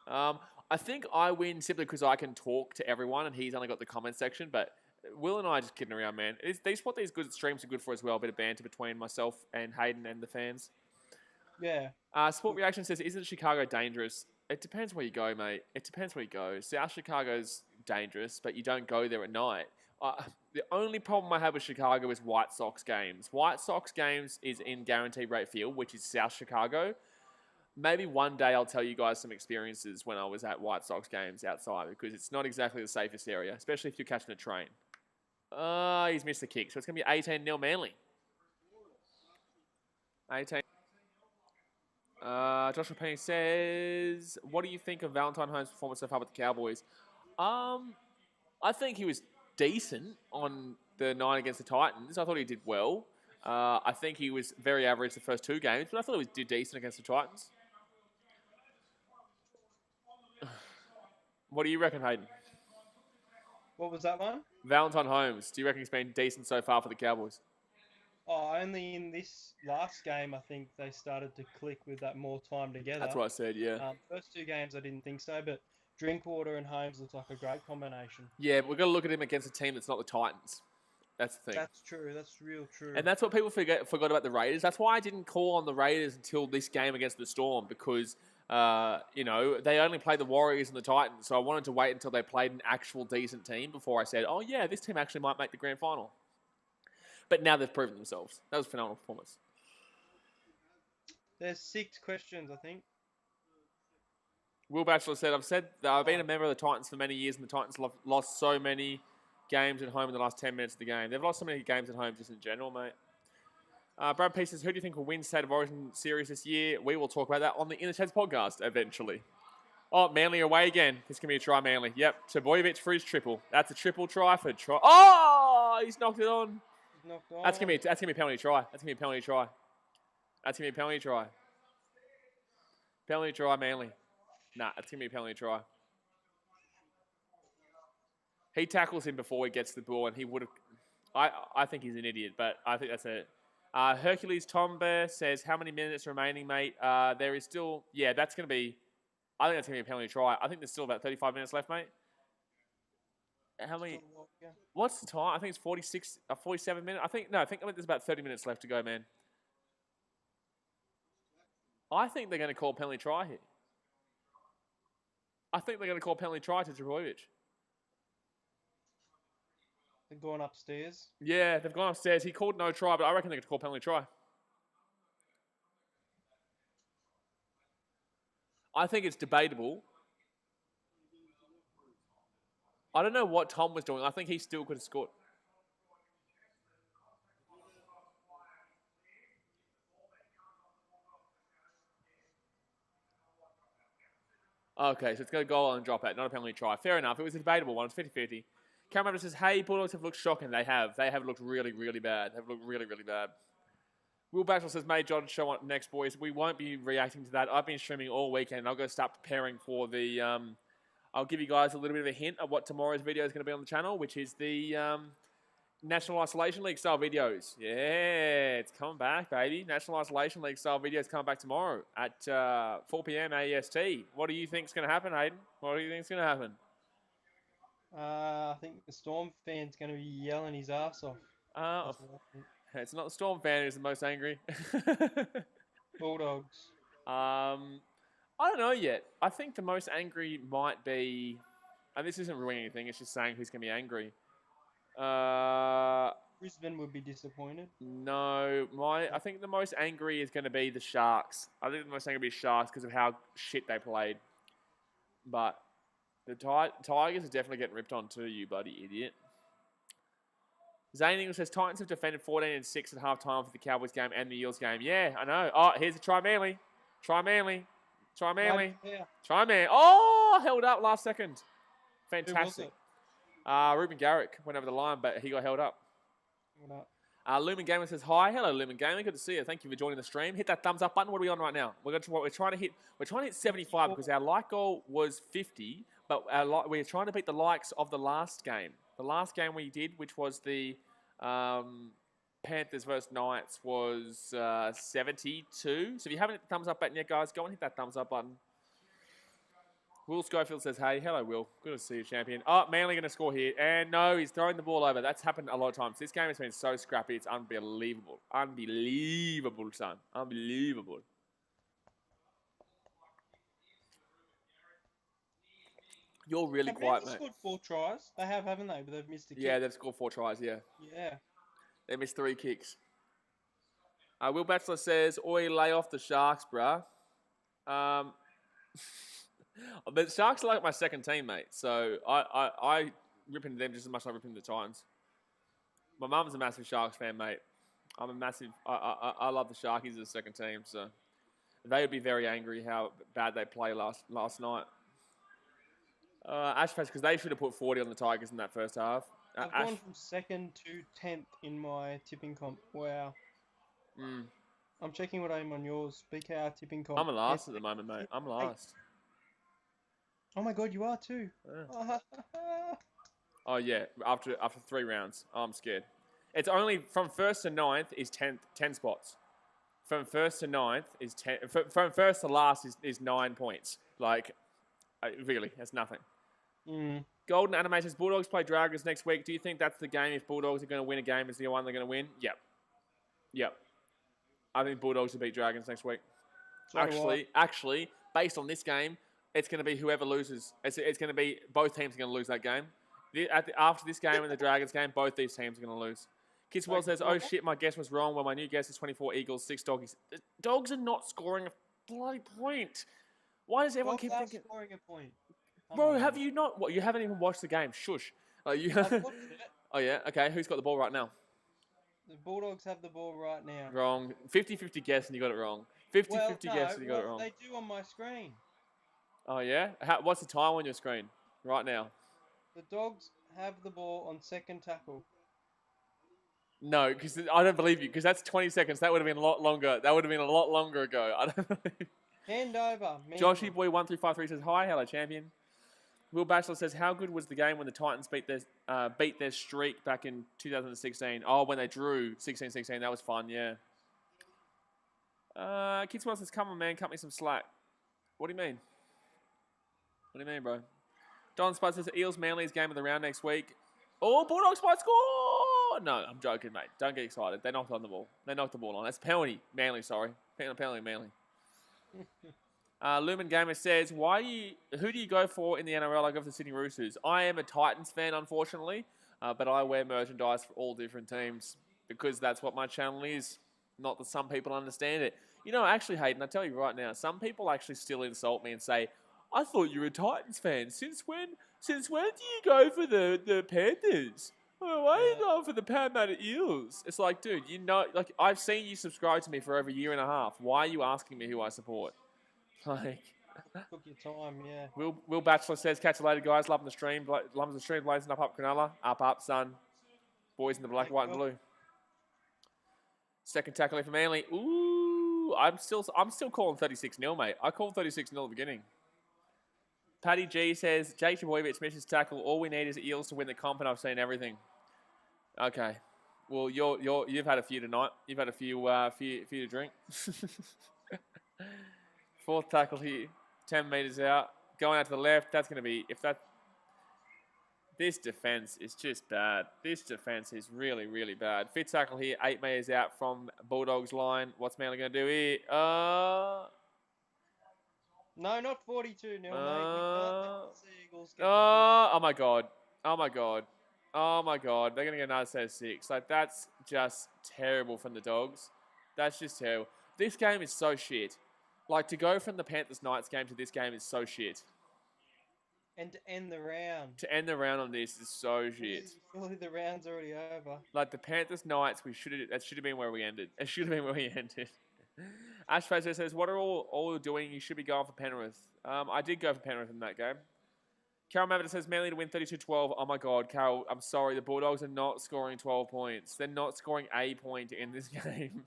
I think I win simply because I can talk to everyone and he's only got the comment section, but Will and I are just kidding around, man. What these good streams are good for as well, a bit of banter between myself and Hayden and the fans. Yeah. Sport Reaction says, isn't Chicago dangerous? It depends where you go, mate. It depends where you go. South Chicago's dangerous, but you don't go there at night. The only problem I have with Chicago is White Sox games. White Sox games is in Guaranteed Rate Field, which is South Chicago. Maybe one day I'll tell you guys some experiences when I was at White Sox games outside, because it's not exactly the safest area, especially if you're catching a train. He's missed the kick, so it's going to be 18-0 Manly. 18. Joshua Penny says, what do you think of Valentine Holmes' performance so far with the Cowboys? I think he was decent on the night against the Titans. I thought he did well. I think he was very average the first 2 games, but I thought he did decent against the Titans. What do you reckon, Hayden? What was that one? Valentine Holmes. Do you reckon he's been decent so far for the Cowboys? Oh, only in this last game, I think they started to click with that more time together. That's what I said, yeah. First 2 games, I didn't think so, but Drinkwater and Holmes looks like a great combination. Yeah, but we've got to look at him against a team that's not the Titans. That's the thing. That's true. That's real true. And that's what people forgot about the Raiders. That's why I didn't call on the Raiders until this game against the Storm, because, they only played the Warriors and the Titans, so I wanted to wait until they played an actual decent team before I said, oh, yeah, this team actually might make the grand final. But now they've proven themselves. That was a phenomenal performance. There's 6 questions, I think. Will Batchelor said, I've been a member of the Titans for many years, and the Titans lost so many games at home in the last 10 minutes of the game. They've lost so many games at home just in general, mate. Brad P says, who do you think will win State of Origin series this year? We will talk about that on the In the Sheds podcast eventually. Oh, Manly away again. This can be a try, Manly. Yep, Trbojevic for his triple. That's a triple try for try. Oh, he's knocked it on. That's gonna be a penalty try. That's gonna be a penalty try. That's gonna be a penalty try. Penalty try, Manly. Nah, that's gonna be a penalty try. He tackles him before he gets the ball, and he would have. I think he's an idiot, but I think that's it. Hercules Tomber says, how many minutes remaining, mate? There is still. Yeah, that's gonna be. I think that's gonna be a penalty try. I think there's still about 35 minutes left, mate. How many? What's the time? I think it's 47 minutes. I think there's about 30 minutes left to go, man. I think they're going to call penalty try here. I think they're going to call penalty try to Trbojevic. They're going upstairs. Yeah, they've gone upstairs. He called no try, but I reckon they're going to call penalty try. I think it's debatable. I don't know what Tom was doing. I think he still could have scored. Okay, so it's going to go on and drop out, not a penalty try. Fair enough. It was a debatable one. It's 50-50. Cameron says, hey, Bulldogs have looked shocking. They have. They have looked really, really bad. They've looked really, really bad. Will Batchel says, May John show on next, boys. We won't be reacting to that. I've been streaming all weekend. I've got to start preparing for the... I'll give you guys a little bit of a hint of what tomorrow's video is going to be on the channel, which is the National Isolation League style videos. Yeah, it's coming back, baby. National Isolation League style videos coming back tomorrow at 4 p.m. AEST. What do you think is going to happen, Hayden? What do you think is going to happen? I think the Storm fan's going to be yelling his ass off. It's not the Storm fan who's the most angry. Bulldogs. I don't know yet. I think the most angry might be, and this isn't ruining anything, it's just saying who's going to be angry. Brisbane would be disappointed. No, I think the most angry is going to be the Sharks. I think the most angry will be Sharks because of how shit they played. But the Tigers are definitely getting ripped on too, you bloody idiot. Zane English says, Titans have defended 14-6 at halftime for the Cowboys game and the Eels game. Yeah, I know. Oh, here's a try Manly. Try Manly. Try Manly. Yeah. Try Manly. Oh, held up last second. Fantastic. Ruben Garrick went over the line, but he got held up. Lumen Gamer says, hi. Hello, Lumen Gamer. Good to see you. Thank you for joining the stream. Hit that thumbs up button. What are we on right now? We're trying to hit 75 because our like goal was 50, but we're trying to beat the likes of the last game. The last game we did, which was the Panthers versus Knights, was 72. So if you haven't hit the thumbs up button yet, guys, go and hit that thumbs up button. Will Schofield says, hey, hello, Will. Good to see you, champion. Oh, Manly going to score here. And no, he's throwing the ball over. That's happened a lot of times. This game has been so scrappy. It's unbelievable. Unbelievable, son. Unbelievable. You're really quiet, mate. They've scored 4 tries. They have, haven't they? But they've missed a kick. Yeah, they've scored 4 tries, yeah. Yeah. They missed 3 kicks. Will Batchelor says, oi, lay off the Sharks, bruh. The Sharks are like my second team, mate. So I rip into them just as much as I rip into the Titans. My mum's a massive Sharks fan, mate. I'm a massive... I love the Sharkies as a second team, so... They would be very angry how bad they played last night. Ashfash, because they should have put 40 on the Tigers in that first half. I've gone from 2nd to 10th in my tipping comp. Wow. I'm checking what I'm on yours. BKR tipping comp. I'm last at the moment, mate. I'm last. Oh my god, you are too. Yeah. Oh yeah, after 3 rounds. Oh, I'm scared. It's only from 1st to 9th is 10 spots. From 1st to 9th is 10. From 1st to last is 9 points. Like, really, that's nothing. Golden Anime says, Bulldogs play Dragons next week. Do you think that's the game? If Bulldogs are going to win a game, is the one they're going to win? Yep. I think Bulldogs will beat Dragons next week. So actually, based on this game, it's going to be whoever loses. It's going to be both teams are going to lose that game. After this game and the Dragons game, both these teams are going to lose. Kids World says, oh shit, my guess was wrong. Well, my new guess is 24 Eagles, 6 Doggies. The Dogs are not scoring a bloody point. Why does everyone keep thinking... scoring a point? Bro, have you not... What, you haven't even watched the game. Shush. I've watched it. Oh, yeah? Okay, who's got the ball right now? The Bulldogs have the ball right now. Wrong. 50-50 guess and you got it wrong. 50-50 guess and you got it wrong. They do on my screen. Oh, yeah? What's the time on your screen right now? The Dogs have the ball on 2nd tackle. No, because I don't believe you, because that's 20 seconds. That would have been a lot longer. That would have been a lot longer ago. I don't believe. Hand over. Joshy Boy 1353 says, hi, hello, champion. Will Batchelor says, how good was the game when the Titans beat their streak back in 2016? Oh, when they drew 16-16. That was fun, yeah. Kids World says, come on, man, cut me some slack. What do you mean? What do you mean, bro? Don Spud says, Eels Manly's game of the round next week. Oh, Bulldogs might score! No, I'm joking, mate. Don't get excited. They knocked on the ball. They knocked the ball on. That's penalty. Manly, sorry. Penalty, Manly. Lumen Gamer says, who do you go for in the NRL? I go for the Sydney Roosters. I am a Titans fan, unfortunately, but I wear merchandise for all different teams because that's what my channel is. Not that some people understand it. You know, actually, Hayden, I tell you right now, some people actually still insult me and say, I thought you were a Titans fan. Since when do you go for the Panthers? Oh, why are you going for the Parramatta Eels? It's like, dude, you know, like, I've seen you subscribe to me for over a year and a half. Why are you asking me who I support? Like, took your time, yeah. Will Batchelor says, catch you later, guys. Loving the stream. Loving the stream. Blazing up, Cronulla. Up, son. Boys in the black, white, and blue. Second tackle for Manly. Ooh, I'm still calling 36-0, mate. I called 36-0 at the beginning. Paddy G says, Jake Trbojevic misses tackle. All we need is Eels to win the comp, and I've seen everything. Okay. Well, you've had a few tonight. You've had a few to drink. Fourth tackle here, 10 metres out. Going out to the left, that's going to be, this defence is just bad. This defence is really, really bad. Fifth tackle here, 8 metres out from Bulldogs line. What's Manly going to do here? No, not 42-0, mate. We can't let the Seagulls get oh my God. Oh my God. Oh my God. They're going to get another set of 6. Like, that's just terrible from the Dogs. That's just terrible. This game is so shit. Like, to go from the Panthers-Knights game to this game is so shit. And to end the round. To end the round on this is so shit. Surely the round's already over. Like, the Panthers-Knights, that should have been where we ended. It should have been where we ended. Ash Fraser says, what are all doing? You should be going for Penrith. I did go for Penrith in that game. Carol Maverick says, Manly to win 32-12. Oh, my God, Carol, I'm sorry. The Bulldogs are not scoring 12 points. They're not scoring a point in this game.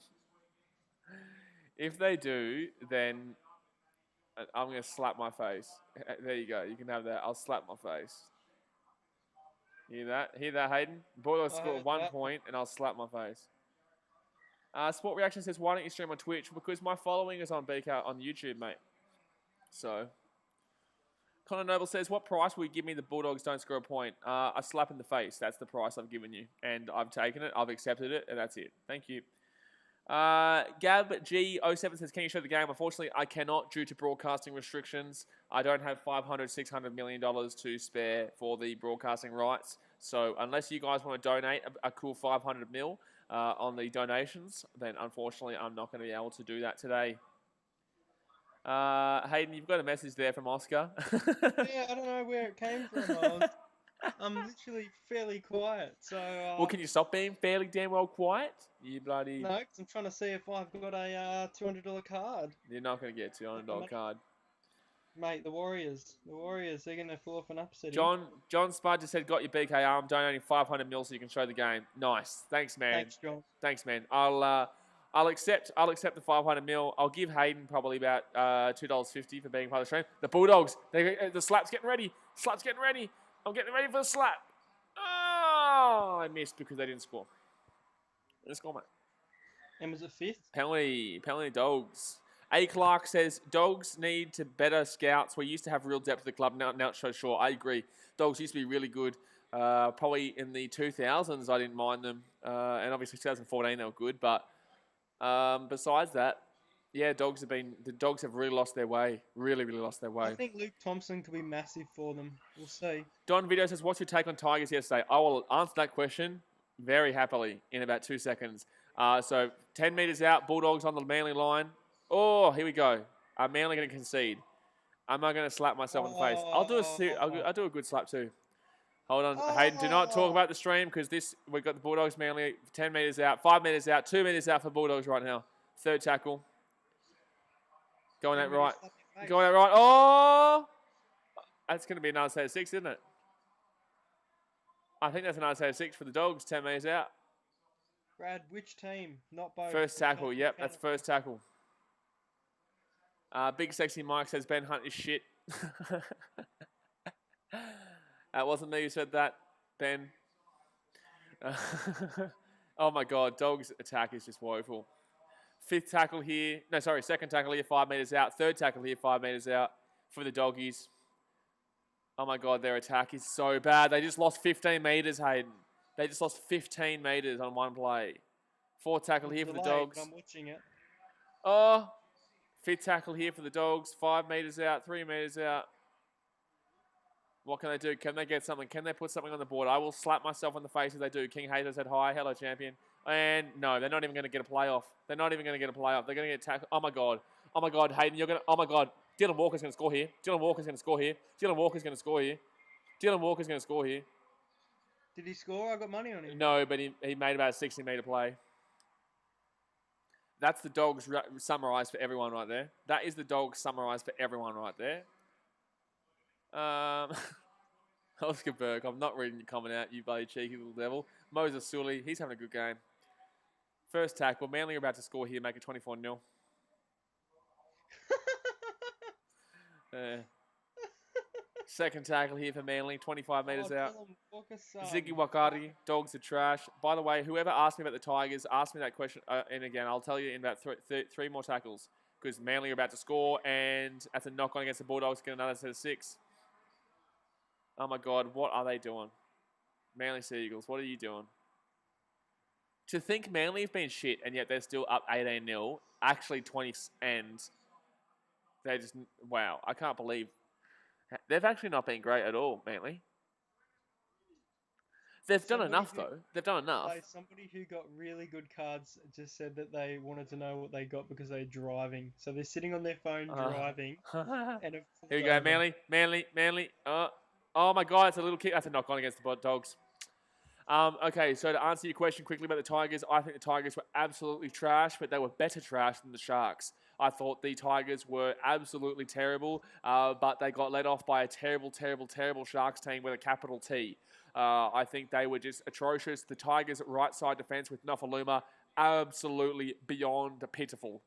If they do, then I'm going to slap my face. There you go. You can have that. I'll slap my face. Hear that? Hear that, Hayden? Bulldogs score 1 point, and I'll slap my face. Sport Reaction says, why don't you stream on Twitch? Because my following is on BK on YouTube, mate. So, Connor Noble says, what price will you give me the Bulldogs don't score a point? A slap in the face. That's the price I've given you. And I've taken it. I've accepted it. And that's it. Thank you. Gab G07 says, can you show the game? Unfortunately, I cannot due to broadcasting restrictions. I don't have $500, $600 million to spare for the broadcasting rights. So unless you guys want to donate a cool 500 mil on the donations, then unfortunately I'm not going to be able to do that today. Hayden, you've got a message there from Oscar. Yeah, I don't know where it came from. I'm literally fairly quiet, so... well, can you stop being fairly damn well quiet? You bloody... No, because I'm trying to see if I've got a $200 card. You're not going to get a $200 card. Mate, the Warriors, they're going to fall off an upset. John Spud just said, got your BK arm, donating 500 mil so you can show the game. Nice. Thanks, man. Thanks, John. Thanks, man. I'll accept the 500 mil. I'll give Hayden probably about $2.50 for being part of the stream. The Bulldogs, the slap's getting ready. Slap's getting ready. I'm getting ready for the slap. Oh, I missed because they didn't score. They didn't score, mate. And was it fifth? Penalty Dogs. A. Clark says, Dogs need to better scouts. We used to have real depth at the club. Now it's so short. I agree. Dogs used to be really good. Probably in the 2000s, I didn't mind them. And obviously 2014, they were good. But besides that, yeah, the Dogs have really lost their way. Really, really lost their way. I think Luke Thompson could be massive for them. We'll see. Don Video says, what's your take on Tigers yesterday? I will answer that question very happily in about 2 seconds. So 10 metres out, Bulldogs on the Manly line. Oh, here we go. I'm Manly going to concede. Am I going to slap myself in the face? I'll do a good slap too. Hold on, Hayden. Do not talk about the stream because we've got the Bulldogs Manly 10 metres out, 5 metres out, 2 metres out for Bulldogs right now. Third tackle. Going out right. Going out right. Oh! That's going to be another set of 6, isn't it? I think that's another set of 6 for the Dogs, 10 metres out. Brad, which team? Not both. First tackle. Yep, that's first tackle. Big Sexy Mike says Ben Hunt is shit. That wasn't me who said that, Ben. Oh my God, Dogs' attack is just woeful. Fifth tackle here. No, sorry, second tackle here, 5 metres out. Third tackle here, 5 metres out for the Doggies. Oh my God, their attack is so bad. They just lost 15 metres, Hayden. They just lost 15 metres on one play. Fourth tackle here for the Dogs. I'm watching it. Oh, fifth tackle here for the Dogs. 5 metres out, 3 metres out. What can they do? Can they get something? Can they put something on the board? I will slap myself in the face if they do. King Hater said hi. Hello, champion. And no, they're not even going to get a playoff. They're not even going to get a playoff. They're going to get tackled. Oh, my God. Oh, my God, Hayden, you're going to... Oh, my God. Dylan Walker's going to score here. Dylan Walker's going to score here. Dylan Walker's going to score here. Dylan Walker's going to score here. Did he score? I got money on him. No, but he made about a 60-metre play. That's the Dogs summarised for everyone right there. That is the Dogs summarised for everyone right there. Oscar Berg, I'm not reading your comment out, you bloody cheeky little devil. Moses Sully, he's having a good game. First tackle. Manly are about to score here, make it 24-0. Second tackle here for Manly, 25 metres out. Ziggy Wakari, Dogs are trash. By the way, whoever asked me about the Tigers, asked me that question. And again, I'll tell you in about three more tackles. Because Manly are about to score, and that's a knock-on against the Bulldogs, get another set of 6. Oh my God, what are they doing? Manly Seagulls, what are you doing? To think Manly have been shit, and yet they're still up 18-0, actually 20, and they just, wow, I can't believe. They've actually not been great at all, Manly. They've done enough, though. They've done enough. Somebody who got really good cards just said that they wanted to know what they got because they're driving. So they're sitting on their phone driving. And here we go, Manly. Oh my God, it's a little kick. That's a knock-on against the Dogs. Okay, so to answer your question quickly about the Tigers, I think the Tigers were absolutely trash, but they were better trash than the Sharks. I thought the Tigers were absolutely terrible, but they got let off by a terrible, terrible, terrible Sharks team with a capital T. I think they were just atrocious. The Tigers' right side defence with Nofaluma, absolutely beyond pitiful.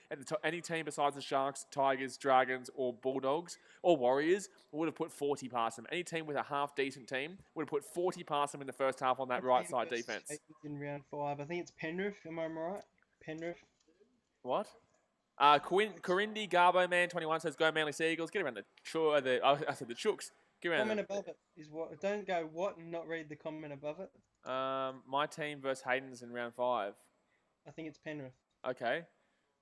And any team besides the Sharks, Tigers, Dragons, or Bulldogs, or Warriors would have put 40 past them. Any team with a half-decent team would have put 40 past them in the first half on that right side defence. In round 5, I think it's Penrith, am I right? Penrith. What? Corindi Garbo Man 21 says, "Go Manly Seagulls." Get around the I said the Chooks. Get around. Comment above it is what. Don't go what and not read the comment above it. My team versus Hayden's in round 5. I think it's Penrith. Okay.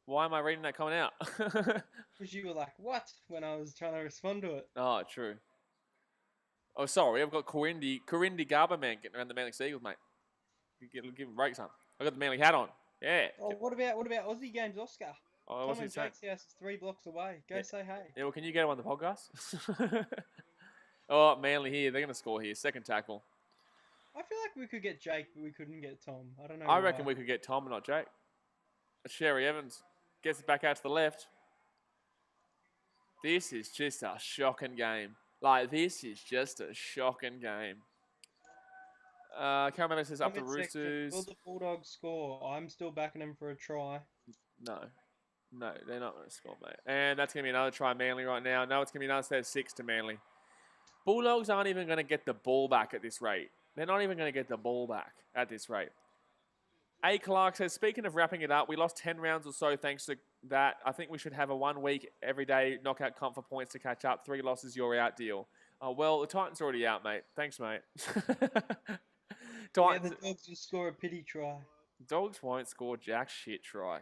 Why am I reading that comment out? Because you were like, "What?" when I was trying to respond to it. Oh, true. Oh, sorry. I've got Corindi Garbo Man getting around the Manly Seagulls, mate. Give him a break, son. I got the Manly hat on. Yeah. Oh, what about Aussie Games, Oscar? Oh, Tom and Jake's house is 3 blocks away. Go say hey. Yeah, well, can you get him on the podcast? Oh, Manly here. They're going to score here. Second tackle. I feel like we could get Jake, but we couldn't get Tom. I don't know. I reckon we could get Tom, but not Jake. Sherry Evans gets it back out to the left. This is just a shocking game. This is just a shocking game. Cameron says up the Roosters. Will the Bulldogs score? I'm still backing them for a try. No, they're not going to score, mate. And that's going to be another try Manly right now. No, it's going to be another set of 6 to Manly. Bulldogs aren't even going to get the ball back at this rate. They're not even going to get the ball back at this rate. A. Clark says, speaking of wrapping it up, we lost 10 rounds or so thanks to that. I think we should have a 1 week, everyday knockout comp for points to catch up. 3 losses, you're out deal. Well, the Titans are already out, mate. Thanks, mate. Titans. Yeah, the Dogs will score a pity try. Dogs won't score jack shit try.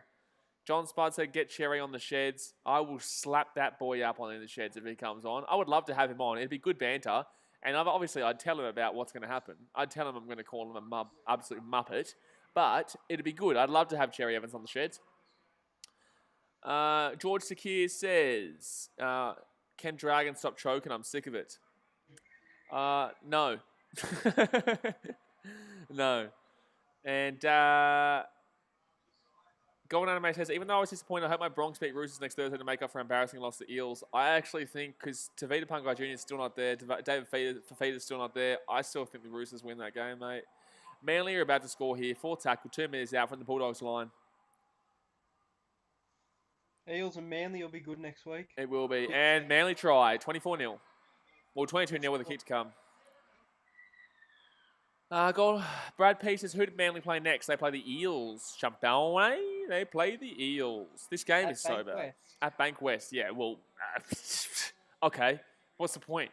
John Spud said, get Cherry on the Sheds. I will slap that boy up on the Sheds if he comes on. I would love to have him on. It'd be good banter. And obviously, I'd tell him about what's going to happen. I'd tell him I'm going to call him a absolute muppet. But it'd be good. I'd love to have Cherry Evans on the Sheds. George Sakir says, can Dragons stop choking? I'm sick of it. No. No. And Golden Anime says, even though I was disappointed, I hope my Bronx beat Roosters next Thursday to make up for embarrassing loss to Eels. I actually think, because Tavita Pungai Jr. is still not there, David Fafita is still not there, I still think the Roosters win that game, mate. Manly are about to score here. 4th tackle, 2 minutes out from the Bulldogs line. Eels and Manly will be good next week. It will be. And Manly try, 24-0. Well, 22-0 with a kick to come. Brad P says, who did Manly play next? They play the Eels. Champagne? They play the Eels. This game is so bad. At Bank West, yeah. Well, okay. What's the point?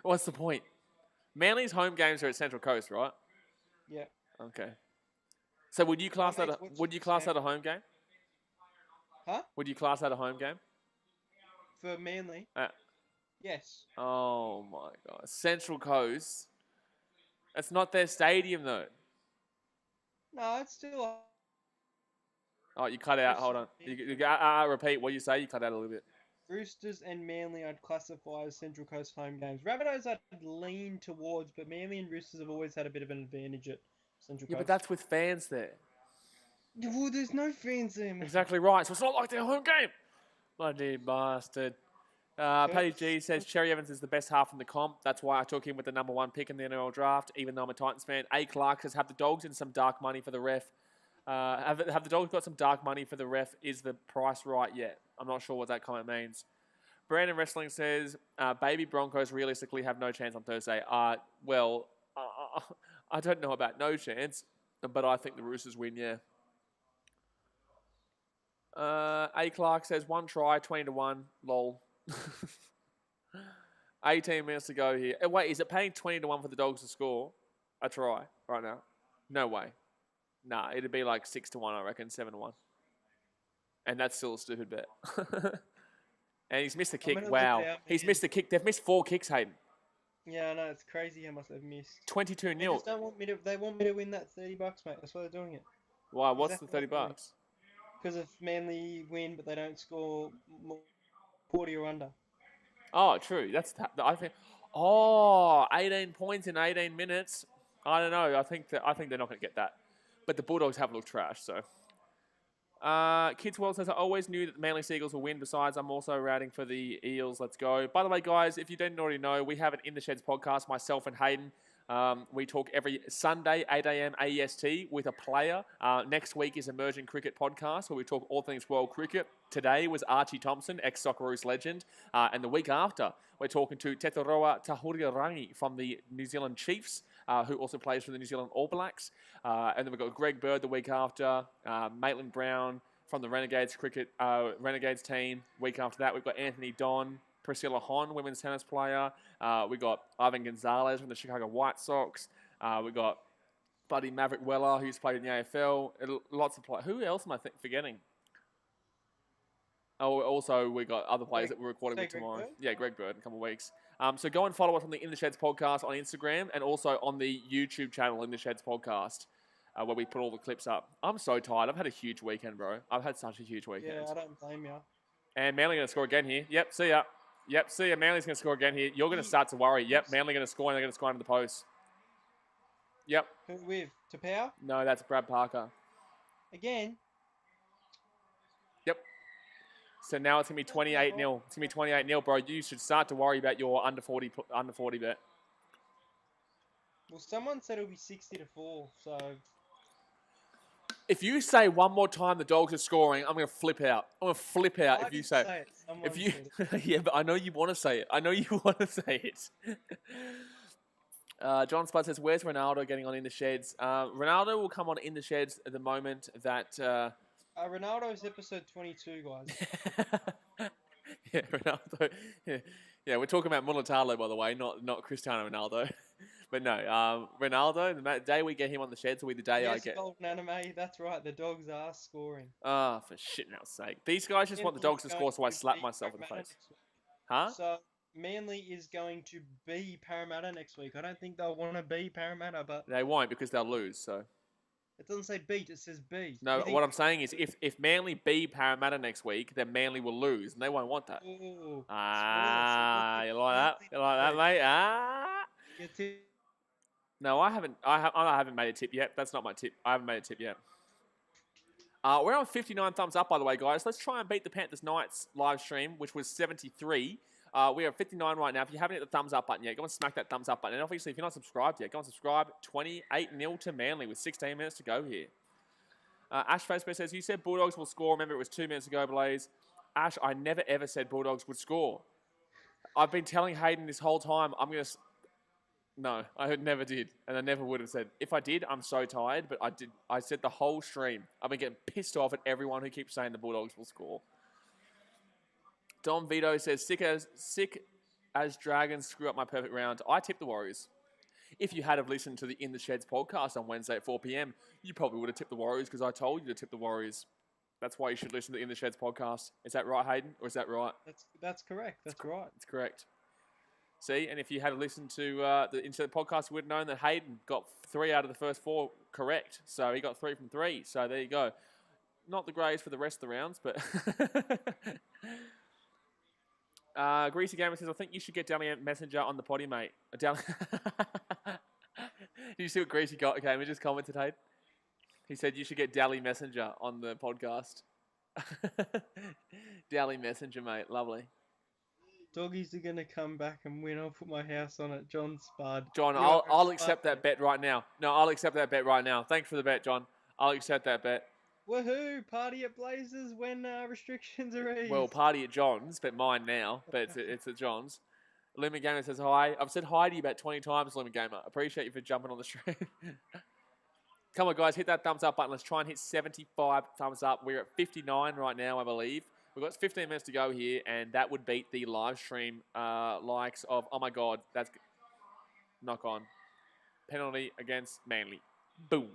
What's the point? Manly's home games are at Central Coast, right? Yeah. Okay. So would you class that a home game? Huh? Would you class that a home game? For Manly? Yes. Oh my God. Central Coast. That's not their stadium though. No, it's still. Oh, you cut out. Hold on. Repeat what you say. You cut out a little bit. Roosters and Manly I'd classify as Central Coast home games. Rabbitohs I'd lean towards, but Manly and Roosters have always had a bit of an advantage at Central Coast. Yeah, but that's with fans there. Well, there's no fans there, man. Exactly right. So it's not like their home game. Bloody bastard. Paddy G says Cherry Evans is the best half in the comp. That's why I took him with the number 1 pick in the NRL draft, even though I'm a Titans fan. A. Clark says, have the Dogs and some dark money for the ref. Have the Dogs got some dark money for the ref? Is the price right yet? I'm not sure what that comment means. Brandon Wrestling says, baby Broncos realistically have no chance on Thursday. I don't know about no chance, but I think the Roosters win, yeah. A. Clark says, 1 try, 20-1, lol. 18 minutes to go here. Wait, is it paying 20-1 for the Dogs to score a try right now? No way. Nah, it'd be like 6-1, I reckon, 7-1. And that's still a stupid bet. And he's missed a kick. Wow. He's missed a kick. They've missed 4 kicks, Hayden. Yeah, I know. It's crazy how much they've missed. 22-0. They just don't want me to. They want me to win that $30, mate. That's why they're doing it. Why? What's the $30? Because if Manly win, but they don't score 40 or under. Oh, true. I think. Oh, 18 points in 18 minutes. I don't know. I think they're not going to get that. But the Bulldogs have looked trash, so. Kids World says, I always knew that the Manly Seagulls will win. Besides, I'm also routing for the Eels. Let's go. By the way, guys, if you didn't already know, we have an In the Sheds podcast, myself and Hayden. We talk every Sunday, 8 a.m. AEST with a player. Next week is Emerging Cricket Podcast, where we talk all things world cricket. Today was Archie Thompson, ex-Socceroos legend. And the week after, we're talking to Tetoroa Tahurirangi from the New Zealand Chiefs, who also plays for the New Zealand All Blacks. And then we've got Greg Bird the week after, Maitland Brown from the Renegades team. Week after that, we've got Anthony Don, Priscilla Hon, women's tennis player. We got Ivan Gonzalez from the Chicago White Sox. We got Buddy Maverick Weller, who's played in the AFL. Lots of players. Who else am I forgetting? Oh, also we got other players that we're recording with tomorrow. Yeah, Greg Bird in a couple of weeks. So go and follow us on the In the Sheds podcast on Instagram and also on the YouTube channel In the Sheds podcast, where we put all the clips up. I'm so tired. I've had a huge weekend, bro. I've had such a huge weekend. Yeah, I don't blame you. And Manly going to score again here. Yep, see ya. Yep, see ya. Manly's going to score again here. You're going to start to worry. Yep, Manly going to score and they're going to score under the post. Yep. Who with? Tapau? No, that's Brad Parker. Again? Yep. So now it's going to be 28-0. It's going to be 28-0, bro. You should start to worry about your under 40 bet. Well, someone said it'll be 60-4, so... If you say one more time the Dogs are scoring, I'm going to flip out. I'm going to flip out if you say it. If you, yeah, but I know you want to say it. I know you want to say it. John Spud says, where's Ronaldo getting on In the Sheds? Ronaldo will come on In the Sheds at the moment that... Ronaldo's episode 22, guys. Yeah, Ronaldo. Yeah, we're talking about Mulatalo, by the way, not Cristiano Ronaldo. But no, Ronaldo, the day we get him on the Sheds will be the day I get... Golden Anime, that's right, the Dogs are scoring. Ah, for shit now sake. These guys just want the Dogs to score, so I slap myself in the face. Huh? So, Manly is going to be Parramatta next week. I don't think they'll want to be Parramatta, but... They won't because they'll lose, so... It doesn't say beat, it says B. No, what I'm saying is if Manly beat Parramatta next week, then Manly will lose, and they won't want that. Ooh, you like that? You like that, mate? Your tip. No, I haven't made a tip yet. That's not my tip. I haven't made a tip yet. We're on 59 thumbs up, by the way, guys. Let's try and beat the Panthers Knights live stream, which was 73. We are at 59 right now. If you haven't hit the thumbs up button yet, go and smack that thumbs up button. And obviously, if you're not subscribed yet, go and subscribe. 28-0 to Manly with 16 minutes to go here. Ash Facebook says, you said Bulldogs will score. Remember, it was 2 minutes ago, Blaze. Ash, I never ever said Bulldogs would score. I've been telling Hayden this whole time, No, I never did. And I never would have said. If I did, I'm so tired, but I did. I said the whole stream. I've been getting pissed off at everyone who keeps saying the Bulldogs will score. Dom Vito says, sick as Dragons screw up my perfect round. I tipped the Warriors. If you had have listened to the In the Sheds podcast on Wednesday at 4 p.m, you probably would have tipped the Warriors because I told you to tip the Warriors. That's why you should listen to the In the Sheds podcast. Is that right, Hayden? Or is that right? That's correct. That's right. It's correct. See, and if you had listened to the Insert podcast, you would have known that Hayden got 3 out of the first 4 correct. So he got 3 from 3. So there you go. Not the greatest for the rest of the rounds, but... Greasy Gamer says, I think you should get Dally Messenger on the potty, mate. Did you see what Greasy Gamer just commented, Hayden? He said you should get Dally Messenger on the podcast. Dally Messenger, mate. Lovely. Doggies are going to come back and win. I'll put my house on it. John Spud. John, You're I'll a accept smart that bet right now. No, I'll accept that bet right now. Thanks for the bet, John. I'll accept that bet. Woohoo! Party at Blazers when restrictions are eased. Well, party at John's, but mine now. But it's at John's. Lumen Gamer says hi. I've said hi to you about 20 times, Lumen Gamer. Appreciate you for jumping on the stream. Come on, guys. Hit that thumbs up button. Let's try and hit 75 thumbs up. We're at 59 right now, I believe. We've got 15 minutes to go here, and that would beat the live stream likes of, oh my God, that's knock on. Penalty against Manly. Boom.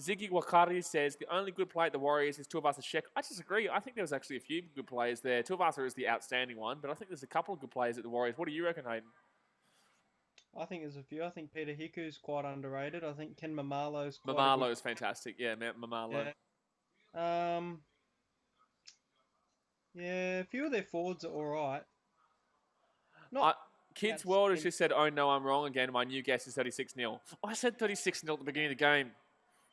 Ziggy Wakari says, the only good play at the Warriors is Tuivasa Sheck. I disagree. I think there was actually a few good players there. Tuivasa is the outstanding one, but I think there's a couple of good players at the Warriors. What do you reckon, Hayden? I think there's a few. I think Peter Hiku's quite underrated. I think Ken Mamalo's quite Mamalo's fantastic. Yeah, Mamalo. Yeah. Yeah, a few of their forwards are all right. Kids World has just said, oh no, I'm wrong again. My new guess is 36-0. I said 36-0 at the beginning of the game.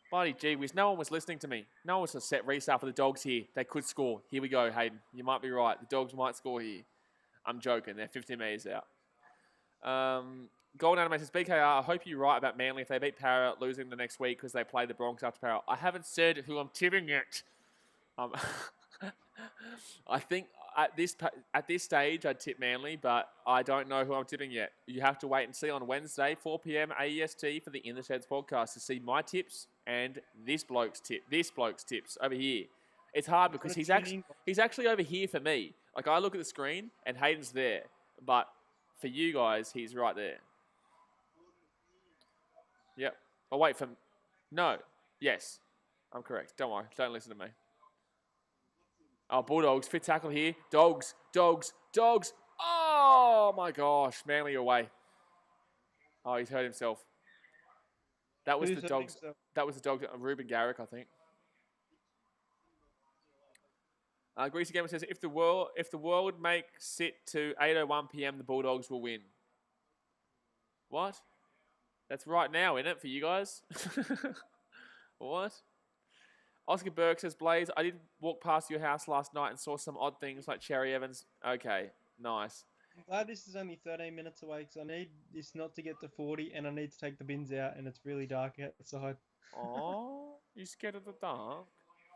Bloody gee whiz. No one was listening to me. No one was a set restart for the Dogs here. They could score. Here we go, Hayden. You might be right. The Dogs might score here. I'm joking. They're 15 metres out. Golden Anime says, BKR, I hope you're right about Manly if they beat Para losing the next week because they play the Bronx after Para. I haven't said who I'm tipping yet. I think at this stage I'd tip Manly, but I don't know who I'm tipping yet. You have to wait and see on Wednesday, 4 p.m. AEST for the In the Sheds podcast to see my tips and this bloke's tips over here. It's hard because he's actually over here for me. Like I look at the screen and Hayden's there, but for you guys, he's right there. Yep. Oh wait for no. Yes, I'm correct. Don't worry. Don't listen to me. Oh, Bulldogs, fit tackle here. Dogs. Oh, my gosh. Manly away. Oh, he's hurt himself. That was the Dogs. That was the Dogs. Ruben Garrick, I think. Greasy Gamer says, if the world makes it to 8:01 p.m., the Bulldogs will win. What? That's right now, isn't it, for you guys? What? Oscar Burke says, Blaze, I did walk past your house last night and saw some odd things like Cherry Evans. Okay, nice. I'm glad this is only 13 minutes away because I need this not to get to 40 and I need to take the bins out and it's really dark outside. Oh, you scared of the dark?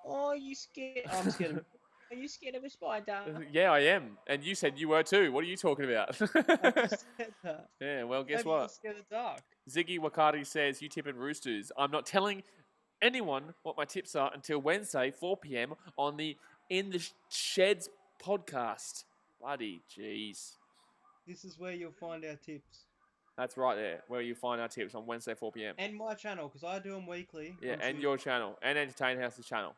Oh, you scared? I'm scared of it. Are you scared of a spider? Yeah, I am. And you said you were too. What are you talking about? I just said that. Yeah, well, guess Maybe what? You're scared of the dark. Ziggy Wakati says, you tip in Roosters. I'm not telling anyone what my tips are until Wednesday, 4 p.m. on the In the Sheds podcast. Bloody jeez. This is where you'll find our tips. That's right there, where you find our tips on Wednesday, 4 p.m. And my channel, because I do them weekly. Yeah, and your channel, and Entertain House's channel.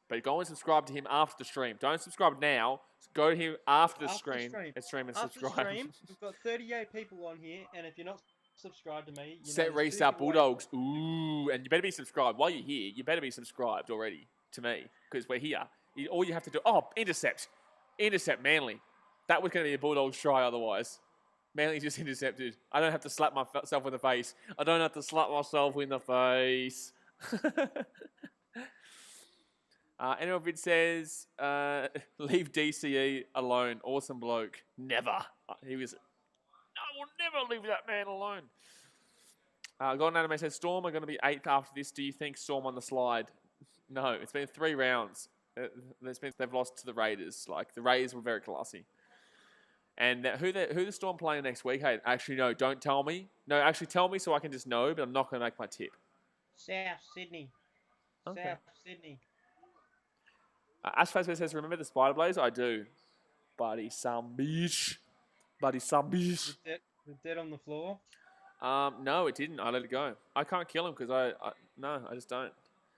But go and subscribe to him after the stream. Don't subscribe now. Go to him after the stream and subscribe. After the stream, we've got 38 people on here, and if you're not subscribed to me, Set Restart Bulldogs. Ooh, and you better be subscribed. While you're here, you better be subscribed already to me, because we're here. All you have to do... Oh, intercept. Intercept Manly. That was going to be a Bulldogs try otherwise. Manly just intercepted. I don't have to slap myself in the face. I don't have to slap myself in the face. NRL Vid says, leave DCE alone. Awesome bloke. Never. I will never leave that man alone. Golden Anime says, Storm are going to be 8th after this. Do you think Storm on the slide? No, it's been 3 rounds. They've lost to the Raiders. Like, the Raiders were very classy. And who the Storm playing next week? Hey, actually, no, don't tell me. No, actually tell me so I can just know, but I'm not going to make my tip. South Sydney. Okay. South Sydney. Ashfazman says, remember the Spider Blaze? I do. Buddy, some bitch. Is it dead on the floor? No, it didn't. I let it go. I can't kill him because I just don't.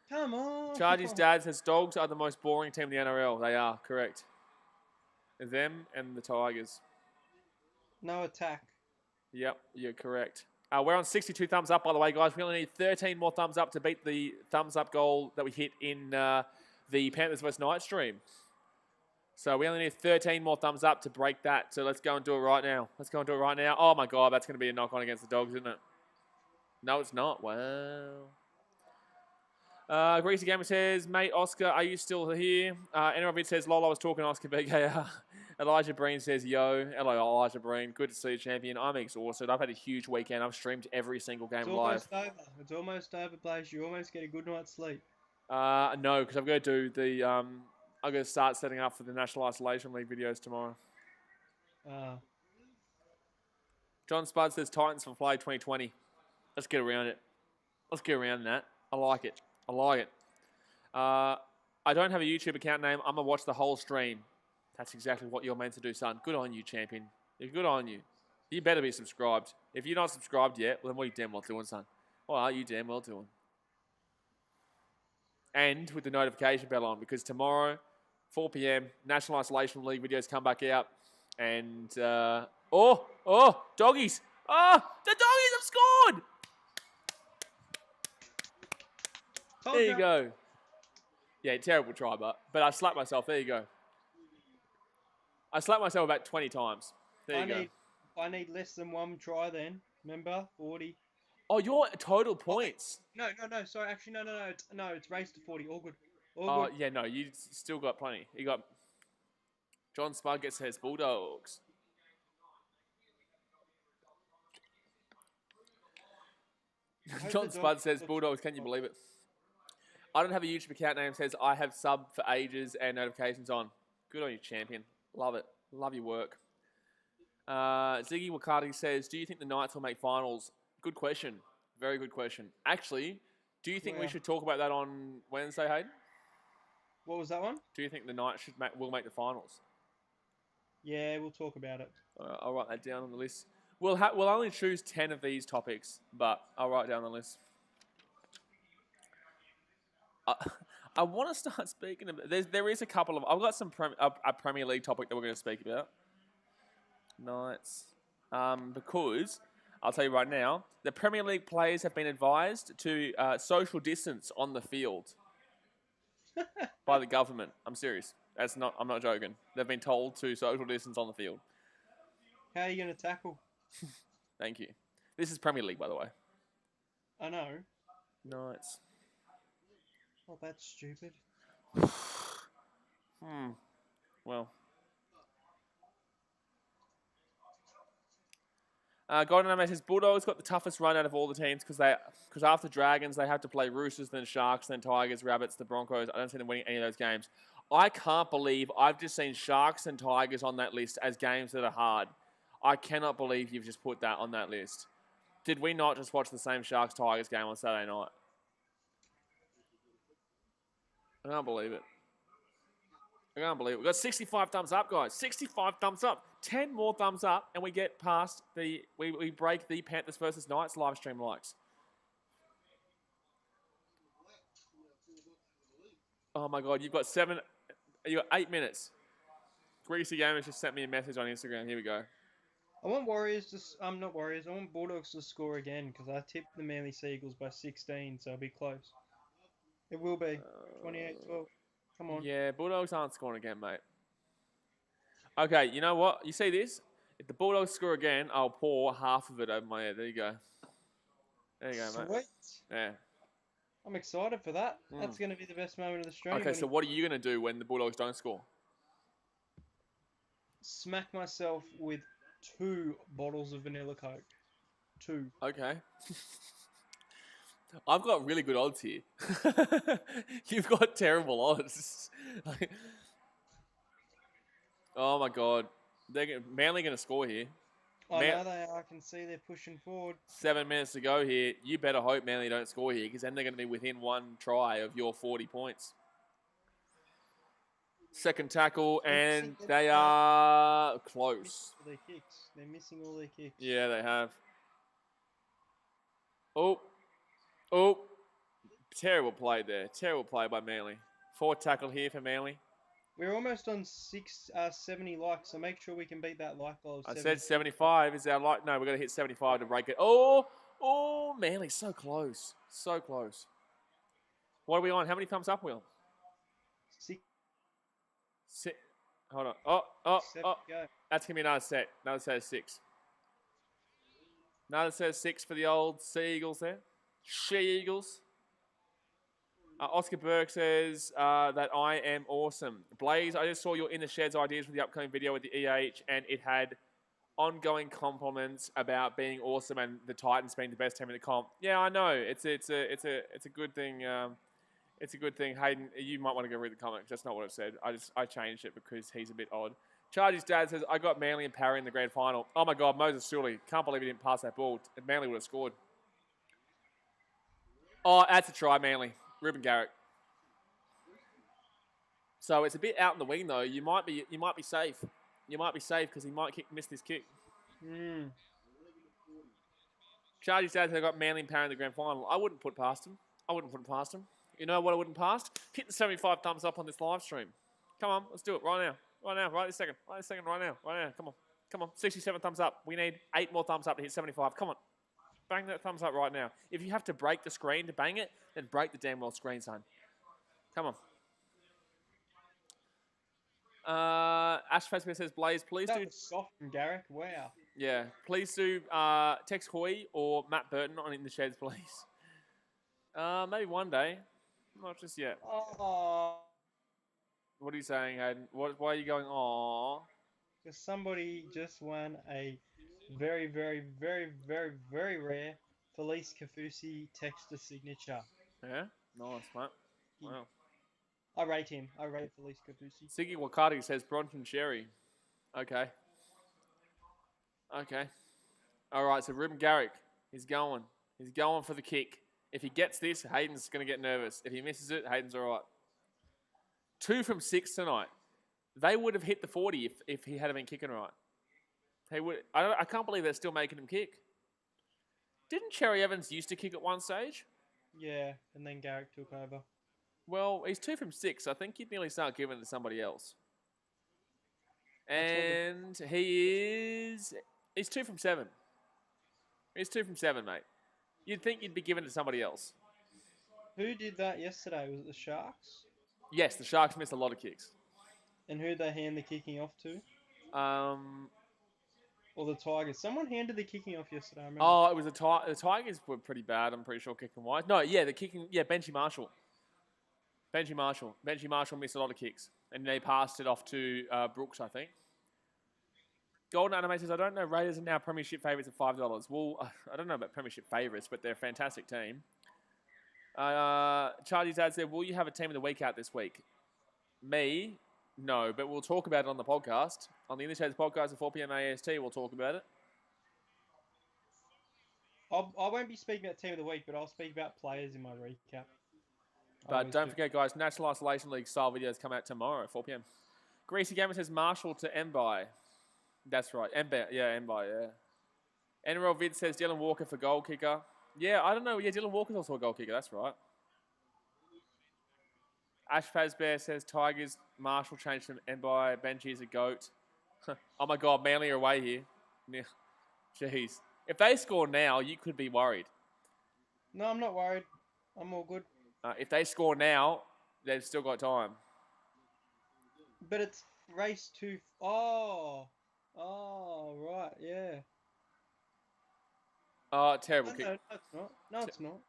Come on. Chargie's dad says, Dogs are the most boring team in the NRL. They are, correct. Them and the Tigers. No attack. Yep, you're correct. We're on 62 thumbs up, by the way, guys. We only need 13 more thumbs up to beat the thumbs up goal that we hit in the Panthers vs. Knights stream. So we only need 13 more thumbs up to break that. So let's go and do it right now. Oh, my God, that's going to be a knock-on against the Dogs, isn't it? No, it's not. Wow. Greasy Gamer says, mate, Oscar, are you still here? NRL Vid says, lol, I was talking to Oscar BKR. Elijah Breen says, yo. Hello, Elijah Breen. Good to see you, champion. I'm exhausted. I've had a huge weekend. I've streamed every single game live. It's almost over. It's almost over, Blaze. You almost get a good night's sleep. No, because I've got to do the... I'm going to start setting up for the National Isolation League videos tomorrow. John Spud says, Titans for Flag 2020. Let's get around it. Let's get around that. I like it. I like it. I don't have a YouTube account name. I'm going to watch the whole stream. That's exactly what you're meant to do, son. Good on you, champion. Good on you. You better be subscribed. If you're not subscribed yet, well, then what are you damn well doing, son? What are you damn well doing? And with the notification bell on, because tomorrow, 4 p.m., National Isolation League videos come back out. And, doggies. Oh, the doggies have scored! There you go. Yeah, terrible try, but I slapped myself. There you go. I slapped myself about 20 times. There you go. I need less than one try then. Remember? 40. Oh, your total points. No. Sorry, actually, no. It's raised to 40. All good. Oh, yeah, no. You still got plenty. You got... John Spud says Bulldogs. John Spud says Bulldogs. Can you believe it? I don't have a YouTube account name. Says I have sub for ages and notifications on. Good on you, champion. Love it. Love your work. Ziggy Wakati says, do you think the Knights will make finals? Good question. Very good question. Actually, do you think we should talk about that on Wednesday, Hayden? What was that one? Do you think the Knights will make the finals? Yeah, we'll talk about it. I'll write that down on the list. We'll only choose 10 of these topics, but I'll write down the list. I want to start speaking about... There is a couple of... I've got some a Premier League topic that we're going to speak about. Knights. Because, I'll tell you right now, the Premier League players have been advised to social distance on the field by the government. I'm serious. I'm not joking. They've been told to social distance on the field. How are you going to tackle? Thank you. This is Premier League, by the way. I know. Knights. Oh, that's stupid. Well. Golden Ame says Bulldogs got the toughest run out of all the teams because after Dragons they have to play Roosters, then Sharks, then Tigers, Rabbits, the Broncos. I don't see them winning any of those games. I can't believe I've just seen Sharks and Tigers on that list as games that are hard. I cannot believe you've just put that on that list. Did we not just watch the same Sharks-Tigers game on Saturday night? I can't believe it. I can't believe it. We've got 65 thumbs up, guys. 65 thumbs up. 10 more thumbs up, and we get past the... We break the Panthers versus Knights live stream likes. Oh, my God. You've got 8 minutes. Greasy Gamers just sent me a message on Instagram. Here we go. I want Warriors to... not Warriors. I want Bulldogs to score again, because I tipped the Manly Seagulls by 16, so it'll be close. It will be. 28-12. Come on. Yeah, Bulldogs aren't scoring again, mate. Okay, you know what? You see this? If the Bulldogs score again, I'll pour half of it over my head. There you go. There you go, mate. Sweet. Yeah. I'm excited for that. That's going to be the best moment of the stream. Okay, so what are you going to do when the Bulldogs don't score? Smack myself with 2 bottles of vanilla Coke. 2. Okay. I've got really good odds here. You've got terrible odds. Oh my God. Manly going to score here. I know they are. I can see they're pushing forward. 7 minutes to go here. You better hope Manly don't score here because then they're going to be within 1 try of your 40 points. Second tackle and they are close. They're missing all their kicks. Yeah, they have. Oh, terrible play there. Terrible play by Manly. 4 tackle here for Manly. We're almost on 70 likes, so make sure we can beat that like goal. I said 75 is our like. No, we're going to hit 75 to break it. Oh, Manly, so close. So close. What are we on? How many thumbs up, Will? 6. Hold on. Oh. That's going to be another set. Another set of 6. Another set of 6 for the old Sea Eagles there. She-Eagles. Oscar Burke says that I am awesome. Blaze, I just saw your In the Sheds ideas for the upcoming video with the EH, and it had ongoing compliments about being awesome and the Titans being the best team in the comp. Yeah, I know. It's a good thing. It's a good thing. Hayden, you might want to go read the comments. That's not what it said. I changed it because he's a bit odd. Chargie's dad says, I got Manly and Parry in the grand final. Oh my God, Moses Sully. Can't believe he didn't pass that ball. Manly would have scored. Oh, that's a try, Manly. Ruben Garrick. So it's a bit out in the wing though. You might be safe. You might be safe because he might miss this kick. Chargie's dad said, I got Manly and Parry in the grand final. I wouldn't put past him. You know what I wouldn't pass? Hit the 75 thumbs up on this live stream. Come on, let's do it right now. Right this second. Right now. Come on. 67 thumbs up. We need 8 more thumbs up to hit 75. Come on. Bang that thumbs up right now. If you have to break the screen to bang it, then break the damn well screen, son. Come on. Ash Facebook says, Blaze, please That do... was soft from Garrick. Wow. Yeah. Please do text Hoy or Matt Burton on In the Sheds, please. Maybe one day. Not just yet. Oh. What are you saying, Hayden? Why are you going, aww? Because somebody just won a very, very, very, very, very rare Felice Kafusi texter signature. Yeah? Nice, mate. Wow. I rate him. I rate Felice Kafusi. Siggy Wakati says Bronson Sherry. Okay. All right, so Ruben Garrick, he's going for the kick. If he gets this, Hayden's going to get nervous. If he misses it, Hayden's all right. 2 from 6 tonight. They would have hit the 40 if he had been kicking right. He would. I can't believe they're still making him kick. Didn't Cherry Evans used to kick at one stage? Yeah, and then Garrick took over. Well, he's 2 from 6. I think you'd nearly start giving it to somebody else. And he's 2 from 7. He's 2 from 7, mate. You'd think you'd be giving it to somebody else. Who did that yesterday? Was it the Sharks? Yes, the Sharks missed a lot of kicks. And who'd they hand the kicking off to? Or the Tigers. Someone handed the kicking off yesterday, I remember. Oh, it was the Tigers were pretty bad, I'm pretty sure, kicking wise. No, yeah, Benji Marshall. Benji Marshall missed a lot of kicks. And they passed it off to Brooks, I think. Golden Anime says, I don't know, Raiders are now premiership favourites at $5. Well, I don't know about premiership favourites, but they're a fantastic team. Charlie's dad said, will you have a team of the week out this week? Me? No, but we'll talk about it on the podcast. On the In the Shades podcast at 4 p.m. AST, we'll talk about it. I won't be speaking about team of the week, but I'll speak about players in my recap. But don't forget, guys, National Isolation League style videos come out tomorrow at 4 p.m. Greasy Gamer says Marshall to Mbai. That's right. Mbai, yeah. NRL Vid says Dylan Walker for goal kicker. Yeah, I don't know. Yeah, Dylan Walker's also a goal kicker. That's right. Ash Fazbear says Tigers, Marshall changed from Mbai. Benji's a goat. Oh my God, Manly are away here. Yeah. Jeez. If they score now, you could be worried. No, I'm not worried. I'm all good. If they score now, they've still got time. But it's race 2. Oh, right, yeah. Oh, terrible kick. No, it's not. No, it's not.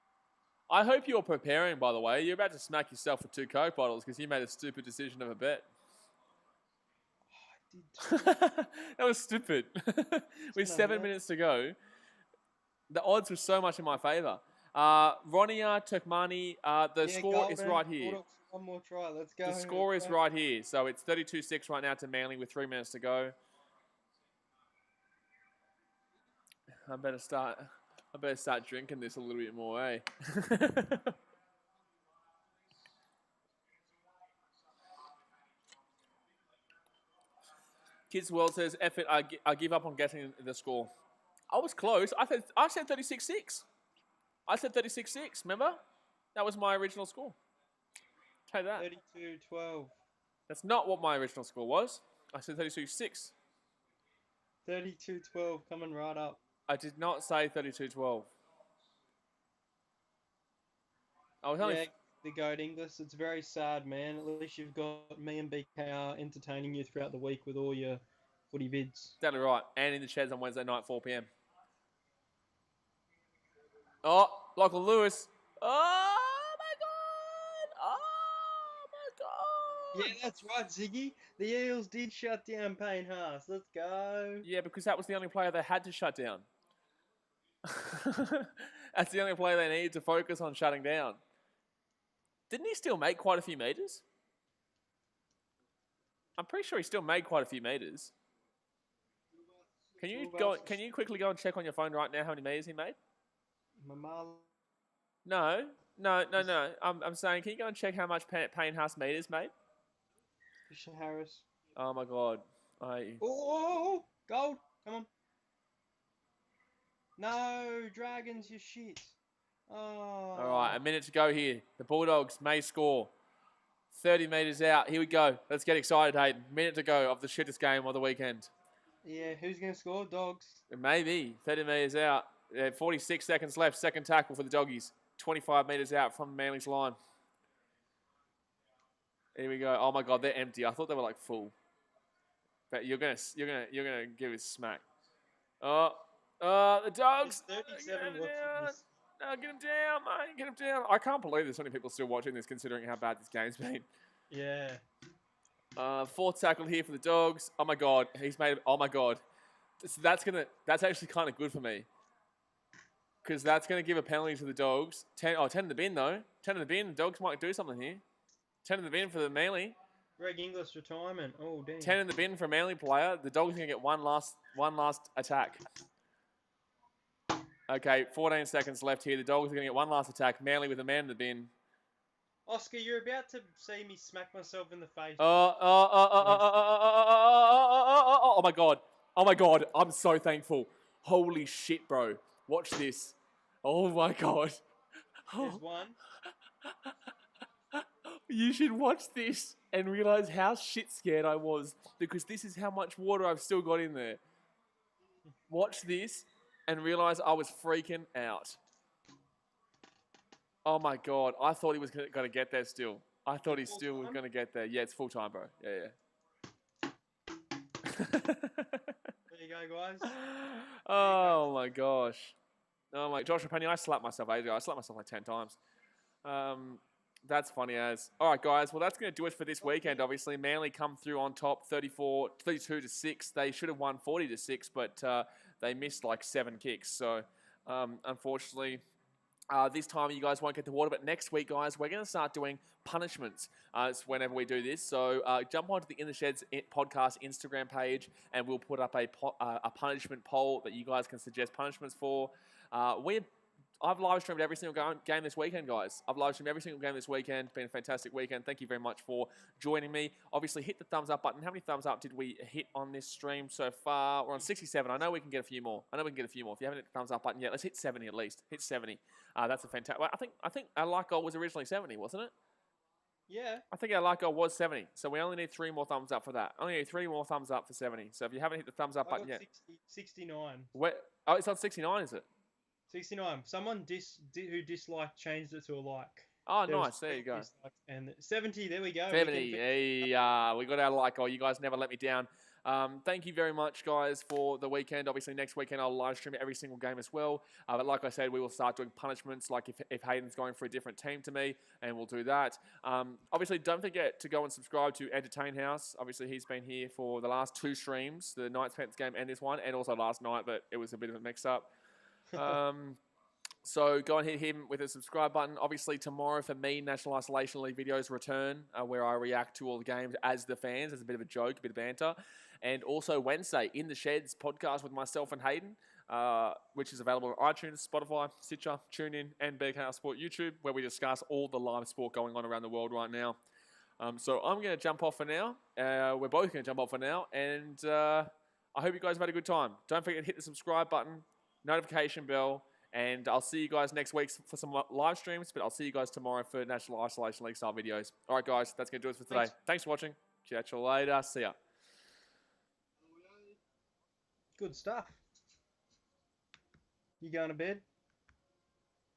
I hope you're preparing, by the way. You're about to smack yourself for 2 Coke bottles because you made a stupid decision of a bet. Oh, I did. That was stupid. With 7 minutes to go, the odds were so much in my favour. Ronia Turkmani, score is right here. One more try, let's go. The score is right here. So it's 32-6 right now to Manly with 3 minutes to go. I better start drinking this a little bit more, eh? Kids World says, F it, I give up on guessing the score. I was close. I said 36-6. I said 36-6, remember? That was my original score. Tell you that. 32-12. That's not what my original score was. I said 32-6. 32-12, coming right up. I did not say 32-12. I was only... Yeah, the goat English. It's very sad, man. At least you've got me and BKR entertaining you throughout the week with all your footy vids. Exactly right. And in the sheds on Wednesday night, 4 p.m. Oh, Lachlan Lewis. Oh, my Yeah, that's right, Ziggy. The Eels did shut down Payne Haas. Let's go. Yeah, because that was the only player they had to shut down. That's the only player they needed to focus on shutting down. Didn't he still make quite a few meters? I'm pretty sure he still made quite a few meters. Can you quickly go and check on your phone right now how many meters he made? Mamala. No. I'm saying, can you go and check how much Payne Haas meters made? Fisher Harris. Oh my god. Oh, gold. Come on. No, Dragons, you shit. Oh. All right, a minute to go here. The Bulldogs may score. 30 metres out. Here we go. Let's get excited, Hayden. Minute to go of the shittest game of the weekend. Yeah, who's going to score? Dogs. Maybe. 30 metres out. 46 seconds left. Second tackle for the Doggies. 25 metres out from Manly's line. Here we go. Oh my god, they're empty. I thought they were like full. But you're gonna give us smack. The Dogs. 37 Get him down, mate. Get him down. I can't believe there's so many people still watching this, considering how bad this game's been. Yeah. Fourth tackle here for the Dogs. Oh my god, he's made. Oh my god, that's actually kind of good for me, because that's gonna give a penalty to the Dogs. 10 in the bin though. 10 in the bin. The Dogs might do something here. 10 in the bin for the Manly. Greg Inglis retirement. Oh damn. 10 in the bin for a Manly player. The Dogs are gonna get one last attack. Okay, 14 seconds left here. The Dogs are going to get one last attack. Manly with a man in the bin. Oscar, you're about to see me smack myself in the face. Oh my god. Oh my god. I'm so thankful. Holy shit, bro. Watch this. Oh my god. There's one. You should watch this and realize how shit scared I was, because this is how much water I've still got in there. Watch this and realize I was freaking out. Oh my god. I thought he was going to get there still. I thought he still was going to get there. Yeah, it's full time, bro. Yeah. There you go, guys. Oh my gosh. Oh my Joshua Penny, I slapped myself ages ago. I slapped myself like 10 times. That's funny as. All right, guys. Well, that's going to do it for this weekend, obviously. Manly come through on top 32-6. They should have won 40-6, but they missed like 7 kicks. So, unfortunately, this time you guys won't get the water. But next week, guys, we're going to start doing punishments whenever we do this. So, jump onto the In the Sheds podcast Instagram page, and we'll put up a punishment poll that you guys can suggest punishments for. I've live streamed every single game this weekend, guys. I've live streamed every single game this weekend. It's been a fantastic weekend. Thank you very much for joining me. Obviously, hit the thumbs up button. How many thumbs up did we hit on this stream so far? We're on 67. I know we can get a few more. If you haven't hit the thumbs up button yet, let's hit 70 at least. Hit 70. That's a fantastic. Well, I think our like goal was originally 70, wasn't it? Yeah. I think our like goal was 70. So we only need 3 more thumbs up for that. Only need 3 more thumbs up for 70. So if you haven't hit the thumbs up button yet. 69. It's on 69, is it? 69. Someone who disliked changed it to a like. Oh, nice. There you go. And 70. There we go. 70. We got our like goal. You guys never let me down. Thank you very much, guys, for the weekend. Obviously, next weekend I'll live stream every single game as well. But like I said, we will start doing punishments, like if Hayden's going for a different team to me, and we'll do that. Obviously, don't forget to go and subscribe to Entertain House. Obviously, he's been here for the last 2 streams, the Knights Panthers game and this one, and also last night, but it was a bit of a mix-up. So go and hit him with a subscribe button. Obviously, tomorrow for me, National Isolation League videos return, where I react to all the games as the fans, as a bit of a joke, a bit of banter. And also Wednesday, In the Sheds podcast with myself and Hayden, which is available on iTunes, Spotify, Stitcher, TuneIn, and BKR Sport YouTube, where we discuss all the live sport going on around the world right now. So I'm going to jump off for now. We're both going to jump off for now. And I hope you guys have had a good time. Don't forget to hit the subscribe button, notification bell, and I'll see you guys next week for some live streams, but I'll see you guys tomorrow for National Isolation League style videos. All right, guys, that's going to do it for today. Thanks for watching. Catch you later. See ya. Good stuff. You going to bed?